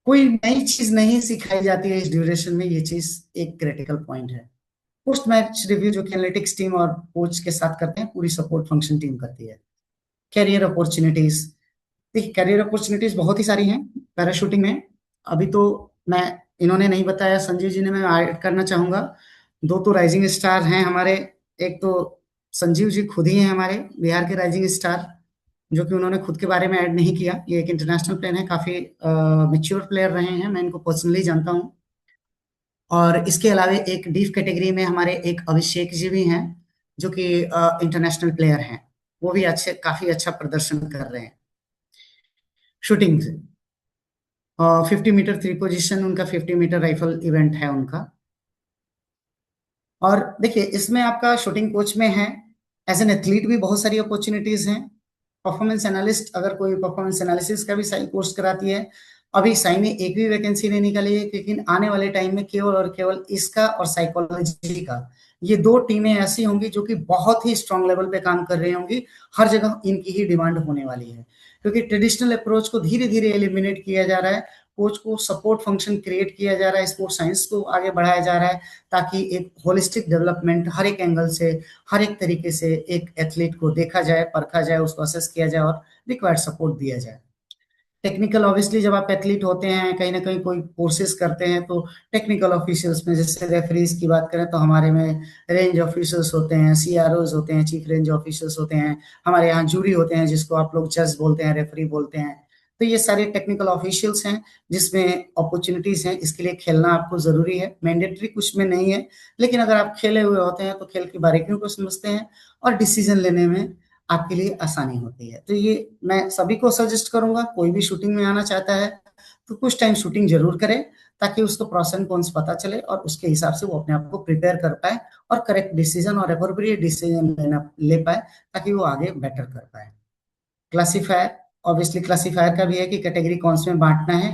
कोई नई चीज नहीं सिखाई जाती है इस ड्यूरेशन में, ये चीज एक क्रिटिकल पॉइंट है। पोस्ट मैच रिव्यू जो कि एनालिटिक्स टीम और कोच के साथ करते हैं, पूरी सपोर्ट फंक्शन टीम करती है। कैरियर अपॉर्चुनिटीज, देखिए कैरियर अपॉर्चुनिटीज बहुत ही सारी हैं पैराशूटिंग में। अभी तो मैं इन्होंने नहीं बताया, संजीव जी ने, मैं ऐड करना चाहूंगा। 2 तो राइजिंग स्टार हैं हमारे, एक तो संजीव जी खुद ही हैं हमारे बिहार के राइजिंग स्टार, जो कि उन्होंने खुद के बारे में ऐड नहीं किया। ये एक इंटरनेशनल प्लेयर है, काफी मेच्योर प्लेयर रहे हैं, मैं इनको पर्सनली जानता हूँ। और इसके अलावा एक डीफ कैटेगरी में हमारे एक अभिषेक जी भी हैं, जो कि इंटरनेशनल प्लेयर हैं, वो भी काफी अच्छा प्रदर्शन कर रहे हैं शूटिंग से। 50 मीटर 3 पोजीशन उनका, 50 मीटर राइफल इवेंट है उनका। और देखिए इसमें आपका शूटिंग कोच में है, एज एन एथलीट भी बहुत सारी अपॉर्चुनिटीज हैं। परफॉर्मेंस एनालिस्ट, अगर कोई परफॉर्मेंस एनालिसिस का भी साई कोर्स कराती है। अभी साई ने एक भी वैकेंसी नहीं निकाली है, लेकिन आने वाले टाइम में केवल और केवल इसका और साइकोलॉजी का, ये 2 टीमें ऐसी होंगी जो कि बहुत ही स्ट्रांग लेवल पे काम कर रही होंगी। हर जगह इनकी ही डिमांड होने वाली है, क्योंकि ट्रेडिशनल अप्रोच को धीरे धीरे एलिमिनेट किया जा रहा है, कोच को सपोर्ट फंक्शन क्रिएट किया जा रहा है, स्पोर्ट साइंस को आगे बढ़ाया जा रहा है, ताकि एक होलिस्टिक डेवलपमेंट हर एक एंगल से, हर एक तरीके से एक एथलीट को देखा जाए, परखा जाए, उसको असेस किया जाए और रिक्वायर्ड सपोर्ट दिया जाए। टेक्निकल, ऑब्वियसली जब आप एथलीट होते हैं, कहीं ना कहीं कोई कोर्सेज करते हैं, तो टेक्निकल ऑफिशियल्स में जैसे रेफरीज की बात करें तो हमारे में रेंज ऑफिसर्स होते हैं, सीआरओज होते हैं, चीफ रेंज ऑफिसर्स होते हैं, हमारे यहाँ जूरी होते हैं जिसको आप लोग जज बोलते हैं, रेफरी बोलते हैं। तो ये सारे टेक्निकल ऑफिशियल्स हैं जिसमें अपॉर्चुनिटीज हैं। इसके लिए खेलना आपको जरूरी है, मैंडेटरी कुछ में नहीं है, लेकिन अगर आप खेले हुए होते हैं तो खेल की बारीकियों को समझते हैं और डिसीजन लेने में आपके लिए आसानी होती है। तो ये मैं सभी को सजेस्ट करूंगा, कोई भी शूटिंग में आना चाहता है तो कुछ टाइम शूटिंग जरूर करे, ताकि उसको प्रोस एंड कॉन्स पता चले और उसके हिसाब से वो अपने आप को प्रिपेयर कर पाए और करेक्ट डिसीजन और एप्रोप्रिएट डिसीजन ले पाए, ताकि वो आगे बेटर कर पाए। क्लासीफायर, ऑब्वियसली क्लासीफायर का भी है कि कैटेगरी कौन से में बांटना है,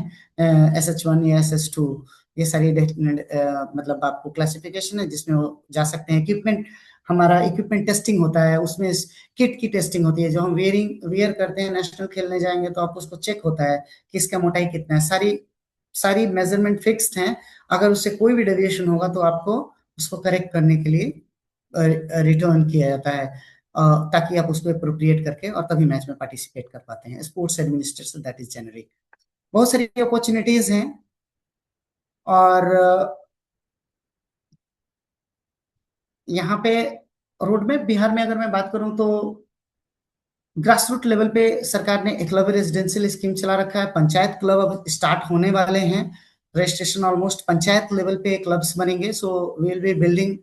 SH1 या SS2, ये सारी मतलब आपको क्लासिफिकेशन है जिसमें वो जा सकते हैं। इक्विपमेंट, हमारा इक्विपमेंट टेस्टिंग होता है, उसमें किट की टेस्टिंग होती है, जो हम वियर करते हैं, नेशनल खेलने जाएंगे तो आपको उसको चेक होता है कि इसका मोटाई कितना है, सारी मेजरमेंट फिक्स्ड हैं। अगर उससे कोई भी डेविएशन होगा तो आपको उसको करेक्ट करने के लिए रिटर्न किया जाता है, ताकि आप उसको अप्रोप्रिएट करके और तभी मैच में पार्टिसिपेट कर पाते हैं। Sports administration, that is generic. बहुत सारी अपॉर्चुनिटीज हैं। और यहाँ पे रोडमैप बिहार में अगर मैं बात करूं तो ग्रासरूट लेवल पे सरकार ने एकलव्य रेजिडेंशियल स्कीम चला रखा है। पंचायत क्लब अब स्टार्ट होने वाले हैं, रजिस्ट्रेशन ऑलमोस्ट पंचायत लेवल पे क्लब्स बनेंगे। So we will be building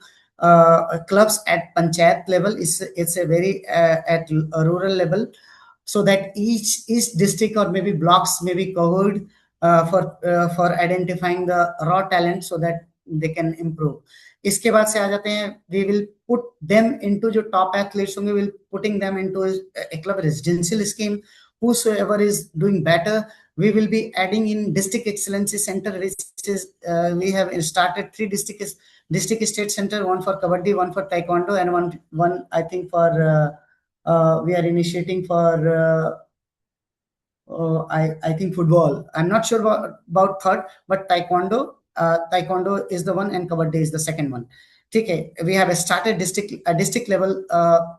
clubs at panchayat level, it's a very at rural level, so that each district or maybe blocks may be covered for identifying the raw talent so that they can improve. इसके बाद से आ जाते हैं, we will put them into जो top athletes होंगे, will putting them into a club residential scheme. Whosoever is doing better, we will be adding in district excellency center, which is we have started 3 district state center, one for kabaddi, one for taekwondo, and one I think for we are initiating for I think football. I'm not sure about third, but taekwondo is the one and kabaddi is the second one. Okay, we have started district level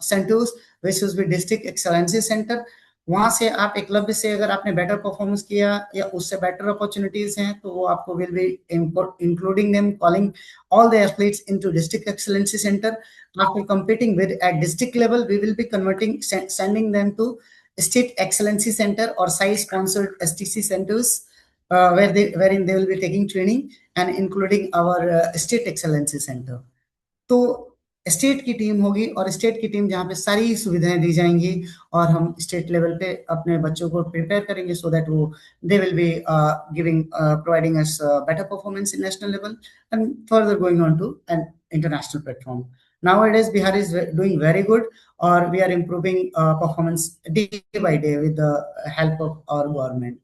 centers, which will be district excellency center. वहां से आप एकलव्य से अगर आपने better performance किया या उससे better opportunities हैं तो वो आपको will be including them, calling all the athletes into district excellency center. After competing with at district level, we will be sending them to state excellency center or SAI sponsored STC centers, wherein they will be taking training and including our state excellency center. तो state की team होगी और state की team जहाँ पे सारी सुविधाएं दी जाएंगी और हम स्टेट लेवल पे अपने बच्चों को प्रिपेयर करेंगे, सो दैट वो they will be giving providing us better performance in national level and further going on to an international platform. Nowadays Bihar is doing very good, or we are improving performance day by day with the help of our government.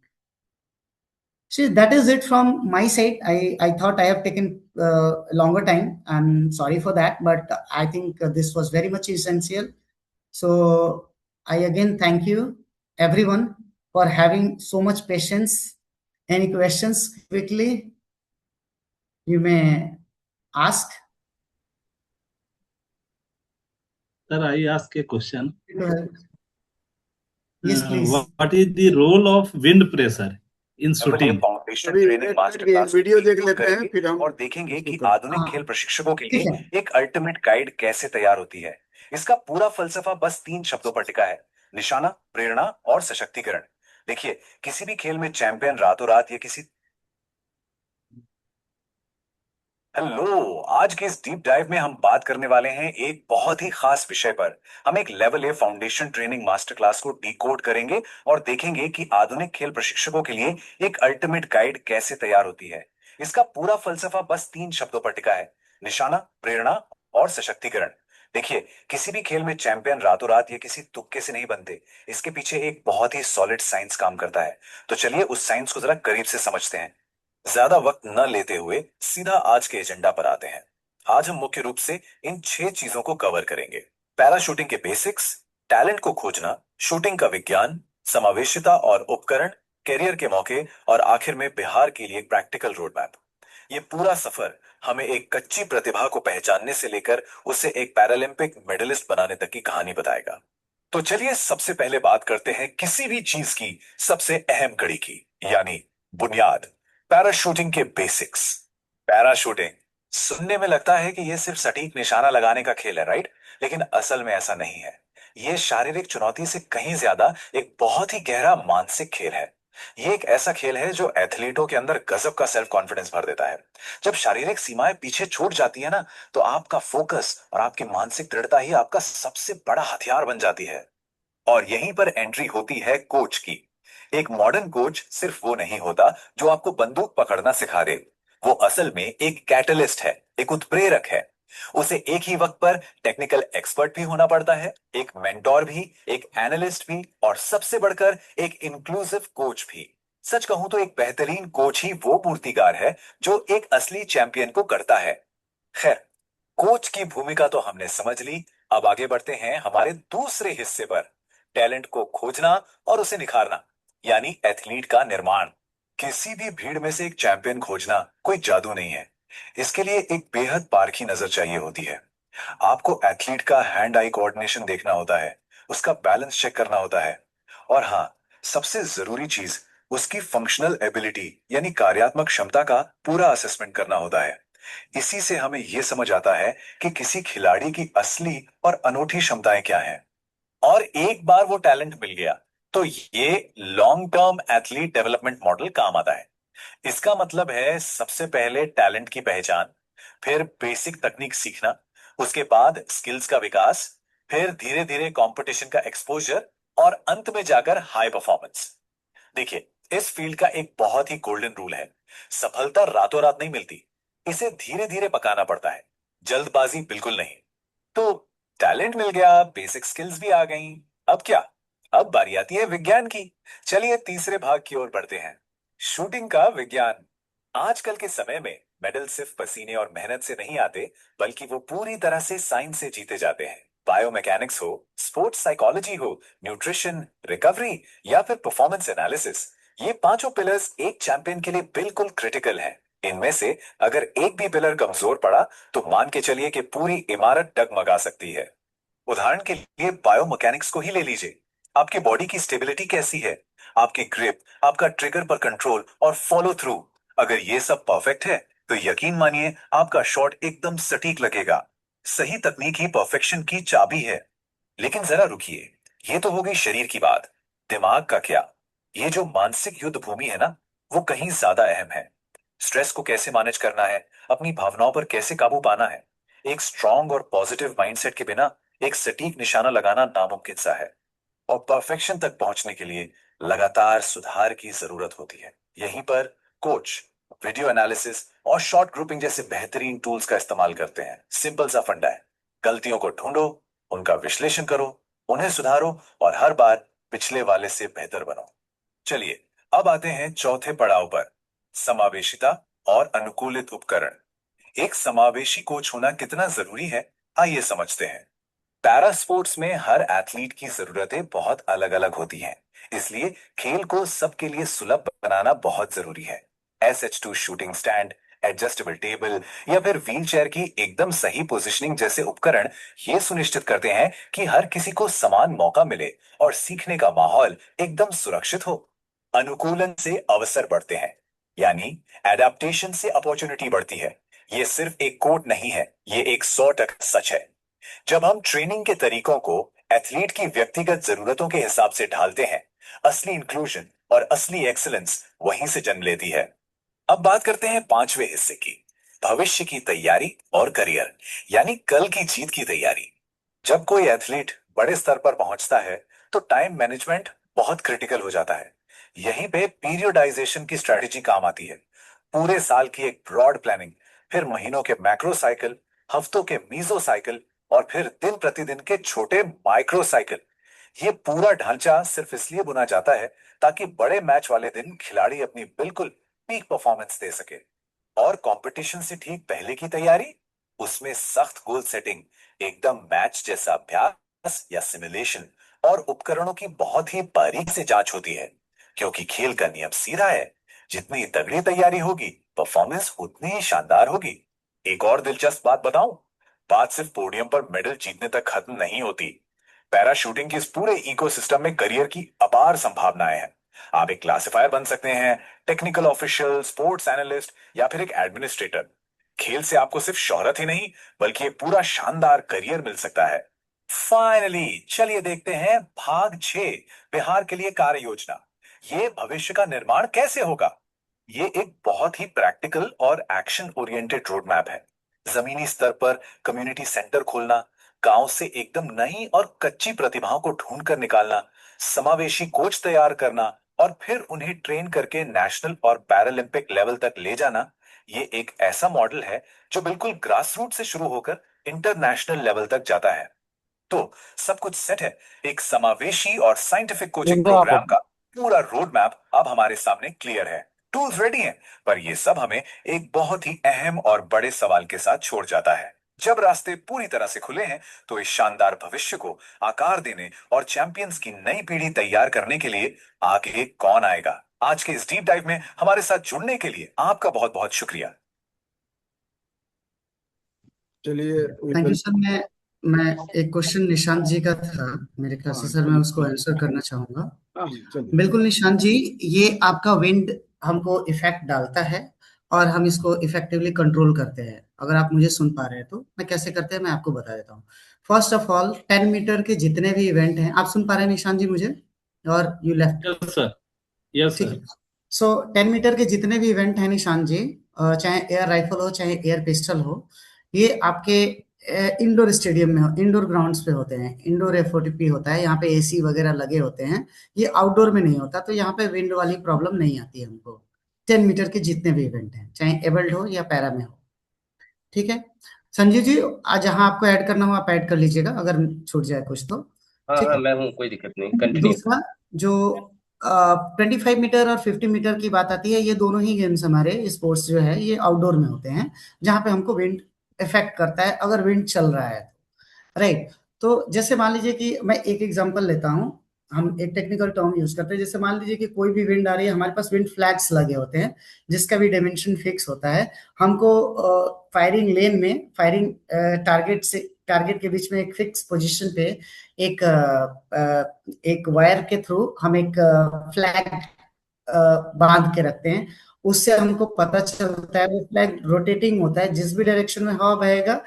See, that is it from my side. I thought I have taken longer time. I'm sorry for that, but I think this was very much essential. So I again thank you everyone for having so much patience. Any questions quickly you may ask. Sir, I ask a question. Yes, please. What is the role of wind pressure in shooting? Foundation अभी training master ये class video देख लेते हैं, फिर हम और देखेंगे कि इसको आधुनिक हाँ, खेल प्रशिक्षकों के ठीक लिए है। एक अल्टीमेट गाइड कैसे तैयार होती है। इसका पूरा फलसफा बस 3 शब्दों पर टिका है: निशाना, प्रेरणा और सशक्तिकरण। देखिए, किसी भी खेल में चैंपियन रातों रात या किसी हेलो, आज के इस डीप डाइव में हम बात करने वाले हैं एक बहुत ही खास विषय पर। हम एक level A foundation training master class को डिकोड करेंगे और देखेंगे कि आधुनिक खेल प्रशिक्षकों के लिए एक अल्टीमेट गाइड कैसे तैयार होती है। इसका पूरा फलसफा बस 3 शब्दों पर टिका है: निशाना, प्रेरणा और सशक्तिकरण। देखिए, किसी भी खेल में चैंपियन रातों रात या किसी तुक्के से नहीं बनते। इसके पीछे एक बहुत ही सॉलिड साइंस काम करता है। तो चलिए उस साइंस को जरा करीब से समझते हैं। ज्यादा वक्त न लेते हुए सीधा आज के एजेंडा पर आते हैं। आज हम मुख्य रूप से इन 6 चीजों को कवर करेंगे: पैराशूटिंग के बेसिक्स, टैलेंट को खोजना, शूटिंग का विज्ञान, समावेशिता और उपकरण, करियर के मौके और आखिर में बिहार के लिए प्रैक्टिकल रोड मैप। ये पूरा सफर हमें एक कच्ची प्रतिभा को पहचानने से लेकर उसे एक पैरालंपिक मेडलिस्ट बनाने तक की कहानी बताएगा। तो चलिए सबसे पहले बात करते हैं किसी भी चीज की सबसे अहम कड़ी की, यानी बुनियाद, पैराशूटिंग के बेसिक्स। पैराशूटिंग सुनने में लगता है कि यह सिर्फ सटीक निशाना लगाने का खेल है, राइट? लेकिन असल में ऐसा नहीं है। यह शारीरिक चुनौती से कहीं ज्यादा एक बहुत ही गहरा मानसिक खेल है। यह एक ऐसा खेल है जो एथलीटों के अंदर गजब का सेल्फ कॉन्फिडेंस भर देता है। जब शारीरिक सीमाएं पीछे छूट जाती है ना, तो आपका फोकस और आपकी मानसिक दृढ़ता ही आपका सबसे बड़ा हथियार बन जाती है। और यहीं पर एंट्री होती है कोच की। एक मॉडर्न कोच सिर्फ वो नहीं होता जो आपको बंदूक पकड़ना सिखा दे। वो असल में एक कैटलिस्ट है, एक उत्प्रेरक है। उसे एक ही वक्त पर टेक्निकल एक्सपर्ट भी होना पड़ता है, एक मेंटोर भी, एक एनालिस्ट भी और सबसे बढ़कर एक इंक्लूसिव कोच भी। सच कहूं तो एक बेहतरीन कोच ही वो मूर्तिकार है जो एक असली चैंपियन को करता है। खैर, कोच की भूमिका तो हमने समझ ली। अब आगे बढ़ते हैं हमारे दूसरे हिस्से पर: टैलेंट को खोजना और उसे निखारना, यानी एथलीट का निर्माण। किसी भी भीड़ में से एक चैंपियन खोजना कोई जादू नहीं है। इसके लिए एक बेहद पारखी नजर चाहिए होती है। आपको एथलीट का हैंड आई कोऑर्डिनेशन देखना होता है, उसका बैलेंस चेक करना होता है और हाँ, सबसे जरूरी चीज उसकी फंक्शनल एबिलिटी यानी कार्यात्मक क्षमता का पूरा असेसमेंट करना होता है। इसी से हमें यह समझ आता है कि किसी खिलाड़ी की असली और अनूठी क्षमताएं क्या हैं। और एक बार वो टैलेंट मिल गया तो ये long term athlete development model काम आता है। इसका मतलब है सबसे पहले टैलेंट की पहचान, फिर बेसिक तकनीक सीखना, उसके बाद स्किल्स का विकास, फिर धीरे धीरे कंपटीशन का एक्सपोजर और अंत में जाकर हाई परफॉर्मेंस। देखिए, इस फील्ड का एक बहुत ही गोल्डन रूल है: सफलता रातों रात नहीं मिलती, इसे धीरे धीरे पकाना पड़ता है, जल्दबाजी बिल्कुल नहीं। तो टैलेंट मिल गया, बेसिक स्किल्स भी आ गई, अब क्या? अब बारी आती है विज्ञान की। चलिए तीसरे भाग की ओर बढ़ते हैं: शूटिंग का विज्ञान। आजकल के समय में मेडल सिर्फ पसीने और मेहनत से नहीं आते, बल्कि वो पूरी तरह से साइंस से जीते जाते हैं। बायोमैकेनिक्स हो, स्पोर्ट्स साइकोलॉजी हो, न्यूट्रिशन, रिकवरी या फिर परफॉर्मेंस एनालिसिस, ये पांचों पिलर्स एक चैंपियन के लिए बिल्कुल क्रिटिकल हैं। इनमें से अगर एक भी पिलर कमजोर पड़ा तो मान के चलिए कि पूरी इमारत डगमगा सकती है। उदाहरण के लिए बायोमैकेनिक्स को ही ले लीजिए। आपकी बॉडी की स्टेबिलिटी कैसी है, आपकी ग्रिप, आपका ट्रिगर पर कंट्रोल और फॉलो थ्रू, अगर ये सब परफेक्ट है तो यकीन मानिए आपका शॉट एकदम सटीक लगेगा। सही तकनीक ही परफेक्शन की चाबी है। लेकिन जरा रुकिए, ये तो हो गई शरीर की बात। दिमाग का क्या? ये जो मानसिक युद्ध भूमि है ना, वो कहीं ज्यादा अहम है। स्ट्रेस को कैसे मैनेज करना है, अपनी भावनाओं पर कैसे काबू पाना है। एक स्ट्रांग और पॉजिटिव माइंडसेट के बिना एक सटीक निशाना लगाना नामुमकिन सा है। और परफेक्शन तक पहुंचने के लिए लगातार सुधार की जरूरत होती है। यहीं पर कोच वीडियो एनालिसिस और शॉर्ट ग्रुपिंग जैसे बेहतरीन टूल्स का इस्तेमाल करते हैं। सिंपल सा फंडा है: गलतियों को ढूंढो, उनका विश्लेषण करो, उन्हें सुधारो और हर बार पिछले वाले से बेहतर बनो। चलिए अब आते हैं चौथे पड़ाव पर: समावेशिता और अनुकूलित उपकरण। एक समावेशी कोच होना कितना जरूरी है, आइए समझते हैं। पैरा स्पोर्ट्स में हर एथलीट की जरूरतें बहुत अलग अलग होती हैं, इसलिए खेल को सबके लिए सुलभ बनाना बहुत जरूरी है। SH2 shooting stand, adjustable table या फिर व्हीलचेयर की एकदम सही पोजीशनिंग जैसे उपकरण ये सुनिश्चित करते हैं कि हर किसी को समान मौका मिले और सीखने का माहौल एकदम सुरक्षित हो। अनुकूलन से अवसर बढ़ते हैं, यानी एडेप्टेशन से अपॉर्चुनिटी बढ़ती है। ये सिर्फ एक कोट नहीं है, ये एक 100% सच है। जब हम ट्रेनिंग के तरीकों को एथलीट की व्यक्तिगत जरूरतों के हिसाब से ढालते हैं, असली इंक्लूजन और असली एक्सीलेंस वहीं से जन्म लेती है। अब बात करते हैं 5वें हिस्से की, भविष्य की तैयारी और करियर, यानी कल की जीत की तैयारी। जब कोई एथलीट बड़े स्तर पर पहुंचता है तो टाइम मैनेजमेंट बहुत क्रिटिकल हो जाता है। यहीं पे पीरियडाइजेशन की स्ट्रेटेजी काम आती है। पूरे साल की एक ब्रॉड प्लानिंग, फिर महीनों के मैक्रो साइकिल, हफ्तों के मीजो साइकिल और फिर दिन प्रतिदिन के छोटे माइक्रो साइकिल। ये पूरा ढांचा सिर्फ इसलिए बुना जाता है ताकि बड़े मैच वाले दिन खिलाड़ी अपनी बिल्कुल पीक परफॉर्मेंस दे सके। और कंपटीशन से ठीक पहले की तैयारी, उसमें सख्त गोल सेटिंग, एकदम मैच जैसा अभ्यास या सिमुलेशन और उपकरणों की बहुत ही बारीक से जांच होती है, क्योंकि खेल का नियम सीधा है, जितनी तगड़ी तैयारी होगी परफॉर्मेंस उतनी ही शानदार होगी। एक और दिलचस्प बात बताऊं, बात सिर्फ पोडियम पर मेडल जीतने तक खत्म नहीं होती। पैराशूटिंग के इस पूरे इकोसिस्टम में करियर की अपार संभावनाएं हैं। आप एक क्लासिफायर बन सकते हैं, टेक्निकल ऑफिशियल, स्पोर्ट्स एनालिस्ट या फिर एक एडमिनिस्ट्रेटर। खेल से आपको सिर्फ शोहरत ही नहीं बल्कि एक पूरा शानदार करियर मिल सकता है। फाइनली चलिए देखते हैं भाग 6, बिहार के लिए कार्य योजना। ये भविष्य का निर्माण कैसे होगा? ये एक बहुत ही प्रैक्टिकल और एक्शन ओरिएंटेड रोड मैप है। जमीनी स्तर पर कम्युनिटी सेंटर खोलना, गांव से एकदम नई और कच्ची प्रतिभाओं को ढूंढ कर निकालना, समावेशी कोच तैयार करना और फिर उन्हें ट्रेन करके नेशनल और पैरालंपिक लेवल तक ले जाना, ये एक ऐसा मॉडल है जो बिल्कुल ग्रास रूट से शुरू होकर इंटरनेशनल लेवल तक जाता है। तो सब कुछ सेट है। एक समावेशी और साइंटिफिक कोचिंग प्रोग्राम का पूरा रोड मैप अब हमारे सामने क्लियर है। टूल्स रेडी हैं, पर ये सब हमें एक बहुत ही अहम और बड़े सवाल के साथ छोड़ जाता है। जब रास्ते पूरी तरह से खुले हैं, तो इस शानदार भविष्य को आकार देने और चैंपियंस की नई पीढ़ी तैयार करने के लिए आगे कौन आएगा? आज के इस डीप डाइव में हमारे साथ जुड़ने के लिए आपका बहुत बहुत शुक्रिया। चलिए थैंक यू सर। मैं एक क्वेश्चन निशांत जी का था मेरे ख्याल से, सर मैं उसको आंसर करना चाहूंगा। चलिए। बिल्कुल निशांत जी, ये आपका विंड हमको इफेक्ट डालता है और हम इसको इफेक्टिवली कंट्रोल करते हैं। अगर आप मुझे सुन पा रहे हैं तो मैं कैसे करते हैं मैं आपको बता देता हूँ। फर्स्ट ऑफ ऑल 10 मीटर के जितने भी इवेंट हैं, आप सुन पा रहे हैं निशांत जी मुझे? और you left? Yes sir, yes ठीक सर। है। सो 10 मीटर के जितने भी इवेंट हैं निशांत जी, चाहे एयर राइफल हो चाहे एयर पिस्टल हो, ये आपके इंडोर स्टेडियम में, इंडोर ग्राउंड्स पे होते हैं। इंडोर एफओटीपी होता है, यहाँ पे एसी वगैरह लगे होते हैं। ये आउटडोर में नहीं होता, तो यहाँ पे विंड वाली प्रॉब्लम नहीं आती है हमको। 10 मीटर के जितने भी इवेंट हैं, चाहे एबल्ड हो या पैरा में हो। ठीक है संजीव जी, आज जहाँ आपको ऐड करना हो आप ऐड कर लीजिएगा, अगर छूट जाए कुछ तो। हाँ ठीक हाँ, है। मैं हूँ, कोई दिक्कत नहीं, कंटिन्यू। दूसरा जो 25 मीटर और 50 मीटर की बात आती है, ये दोनों ही गेम्स हमारे स्पोर्ट्स जो है ये आउटडोर में होते हैं, जहाँ पे हमको विंड इफेक्ट करता है अगर विंड चल रहा है तो। राइट। तो जैसे मान लीजिए कि मैं एक एग्जांपल लेता हूँ, हम एक टेक्निकल टर्म यूज करते हैं। जैसे मान लीजिए कि कोई भी विंड आ रही है, हमारे पास विंड फ्लैग्स लगे होते हैं जिसका भी डायमेंशन फिक्स होता है। हमको फायरिंग लेन में, फायरिंग टारगेट के बीच में एक फिक्स पोजीशन पे एक वायर के थ्रू हम एक फ्लैग बांध के रखते हैं। उससे हमको पता चलता है, वो फ्लैग रोटेटिंग होता है, जिस भी डायरेक्शन में हवा बहेगा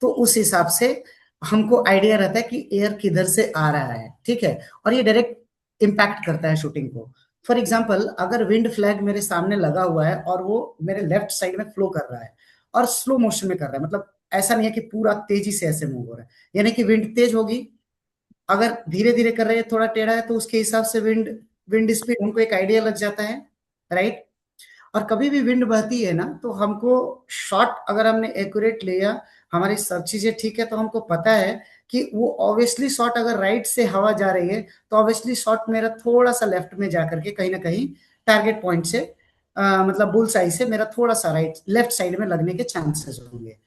तो उस हिसाब से हमको आइडिया रहता है कि एयर किधर से आ रहा है। ठीक है। और ये डायरेक्ट इम्पैक्ट करता है शूटिंग को। फॉर एग्जाम्पल, अगर विंड फ्लैग मेरे सामने लगा हुआ है और वो मेरे लेफ्ट साइड में फ्लो कर रहा है और स्लो मोशन में कर रहा है, मतलब ऐसा नहीं है कि पूरा तेजी से ऐसे मूव हो रहा है, यानी कि विंड तेज होगी। अगर धीरे धीरे कर रहे हैं, थोड़ा टेढ़ा है, तो उसके हिसाब से विंड स्पीड हमको एक आइडिया लग जाता है। राइट। और कभी भी विंड बहती है ना, तो हमको शॉट अगर हमने एक्यूरेट लिया, हमारी सब चीजें ठीक है, तो हमको पता है कि वो ऑब्वियसली शॉट अगर राइट से हवा जा रही है तो ऑब्वियसली शॉट मेरा थोड़ा सा लेफ्ट में जाकर के कहीं ना कहीं टारगेट पॉइंट से मतलब बुल साइड से मेरा थोड़ा सा लेफ्ट साइड में लगने के चांसेस होंगे।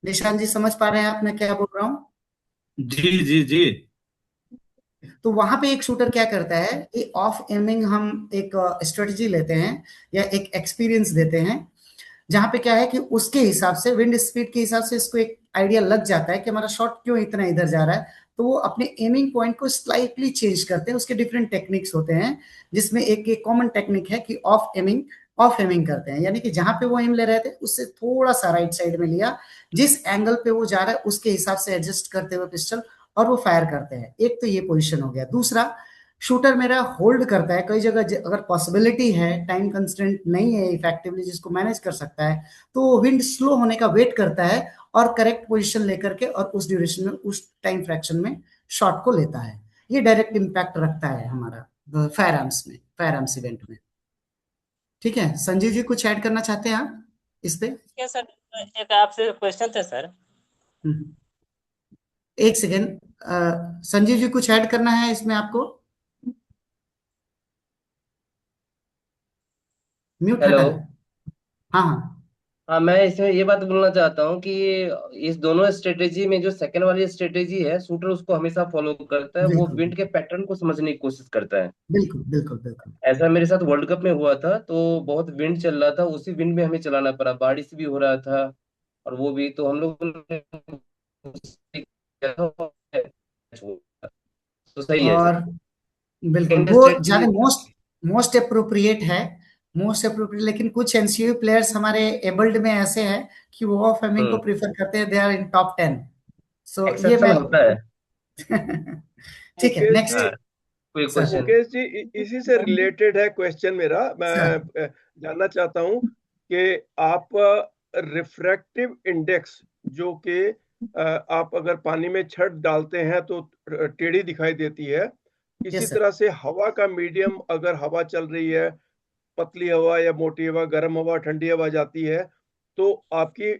निशांत जी समझ पा रहे हैं आप मैं क्या बोल रहा हूँ? जी जी जी। तो वहां पे एक शूटर क्या करता है कि ऑफ एमिंग हम एक स्ट्रेटजी लेते हैं या एक एक्सपीरियंस देते हैं। जहां पे क्या है कि उसके हिसाब से विंड स्पीड के हिसाब से इसको एक आइडिया लग जाता है कि हमारा शॉट क्यों इतना इधर जा रहा है, तो वो अपने एमिंग पॉइंट को स्लाइटली चेंज करते हैं। उसके डिफरेंट टेक्निक्स होते हैं, जिसमें एक कॉमन टेक्निक है कि ऑफ एमिंग करते हैं, यानी कि जहां पे वो एम ले रहे थे उससे थोड़ा सा राइट साइड में लिया, जिस एंगल पे वो जा रहा है उसके हिसाब से एडजस्ट करते हुए पिस्टल और वो फायर करते हैं। एक तो ये पोजीशन हो गया। दूसरा, शूटर मेरा होल्ड करता है कई जगह, अगर पॉसिबिलिटी है, टाइम कंस्ट्रेंट नहीं है इफेक्टिवली जिसको मैनेज कर सकता है, तो विंड स्लो होने का वेट करता है और करेक्ट पोजीशन लेकर के और उस ड्यूरेशन में, उस टाइम फ्रैक्शन में शॉट को लेता है। ये डायरेक्ट इंपैक्ट रखता है हमारा फायर आर्म्स इवेंट में। ठीक है, संजीव जी कुछ ऐड करना चाहते हैं आप इस पे? क्या सर, एक आपसे क्वेश्चन था सर। एक सेकेंड, संजीव जी कुछ ऐड करना है इसमें आपको? म्यूट हटा हेलो। है। हाँ हाँ हाँ, मैं इसमें ये बात बोलना चाहता हूँ कि इस दोनों स्ट्रेटेजी में जो सेकंड वाली स्ट्रेटेजी है, शूटर उसको हमेशा फॉलो करता है, वो बिल्कुल विंड के पैटर्न को समझने की कोशिश करता है। बिल्कुल बिल्कुल बिल्कुल। ऐसा मेरे साथ वर्ल्ड कप में हुआ था, तो बहुत विंड चल रहा था, उसी विंड में हमें चलाना पड़ा, बारिश भी हो रहा था और वो भी, तो हम लोग ने तो सही है और सर। बिल्कुल सेकंड वो स्ट्रेटेजी। ज्यादा मोस्ट अप्रोप्रिएट है, मोस्ट अप्रोप्रिएट। लेकिन कुछ एनसीयू प्लेयर्स हमारे एबल्ड में ऐसे हैं कि वो ऑफ एमिंग को प्रीफर करते हैं, दे आर इन टॉप 10। सो ये एक्सेप्शन मैं होता है। ठीक है, मुकेश नेक्स्ट जी, हाँ, कोई क्वेश्चन? मुकेश जी, इसी से रिलेटेड है क्वेश्चन मेरा। सर। मैं जानना चाहता हूँ कि आप रिफ्रैक्टिव इंडेक्स, जो कि आप अगर पानी में छड़ डालते हैं तो टेढ़ी दिखाई देती है, इसी यस सर। तरह से हवा का मीडियम, अगर हवा चल रही है, पतली हवा या मोटी हवा, गर्म हवा, ठंडी हवा जाती है, तो आपकी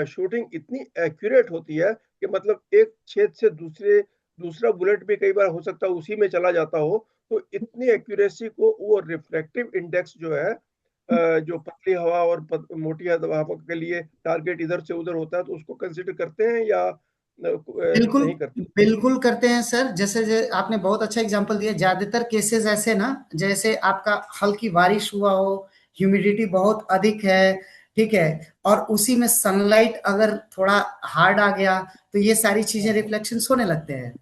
शूटिंग इतनी एक्यूरेट होती है कि मतलब एक छेद से दूसरा बुलेट भी कई बार हो सकता है उसी में चला जाता हो। तो इतनी एक्यूरेसी को वो रिफ्लेक्टिव इंडेक्स जो है, जो पतली हवा और मोटी हवा के लिए टारगेट इधर से उधर होता है, तो उसको कंसिडर करते हैं या बिल्कुल नहीं करते? बिल्कुल करते हैं सर। जैसे आपने बहुत अच्छा एग्जांपल दिया। ज्यादातर केसेस ऐसे ना, जैसे आपका हल्की बारिश हुआ हो, ह्यूमिडिटी बहुत अधिक है, ठीक है, और उसी में सनलाइट अगर थोड़ा हार्ड आ गया, तो ये सारी चीजें रिफ्लेक्शंस होने लगते हैं।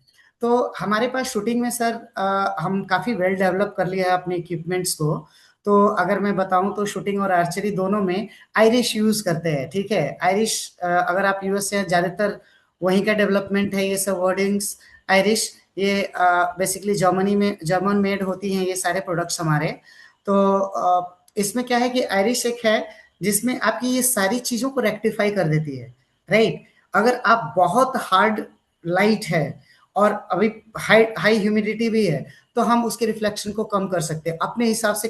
तो हमारे पास शूटिंग में सर हम काफी वेल डेवलप कर लिया है अपने इक्विपमेंट्स को। तो अगर मैं बताऊं तो शूटिंग और आर्चरी दोनों में आयरिश यूज करते हैं। ठीक है, आयरिश अगर आप यूएस से, ज्यादातर वहीं का डेवलपमेंट है ये सब वर्डिंग्स। आयरिश ये बेसिकली जर्मन मेड होती हैं ये सारे प्रोडक्ट्स हमारे। तो इसमें क्या है कि आयरिश एक है जिसमें आपकी ये सारी चीजों को रेक्टिफाई कर देती है, राइट। अगर आप बहुत हार्ड लाइट है और अभी हाई ह्यूमिडिटी भी है, तो हम उसके रिफ्लेक्शन को कम कर सकते हैं अपने हिसाब से।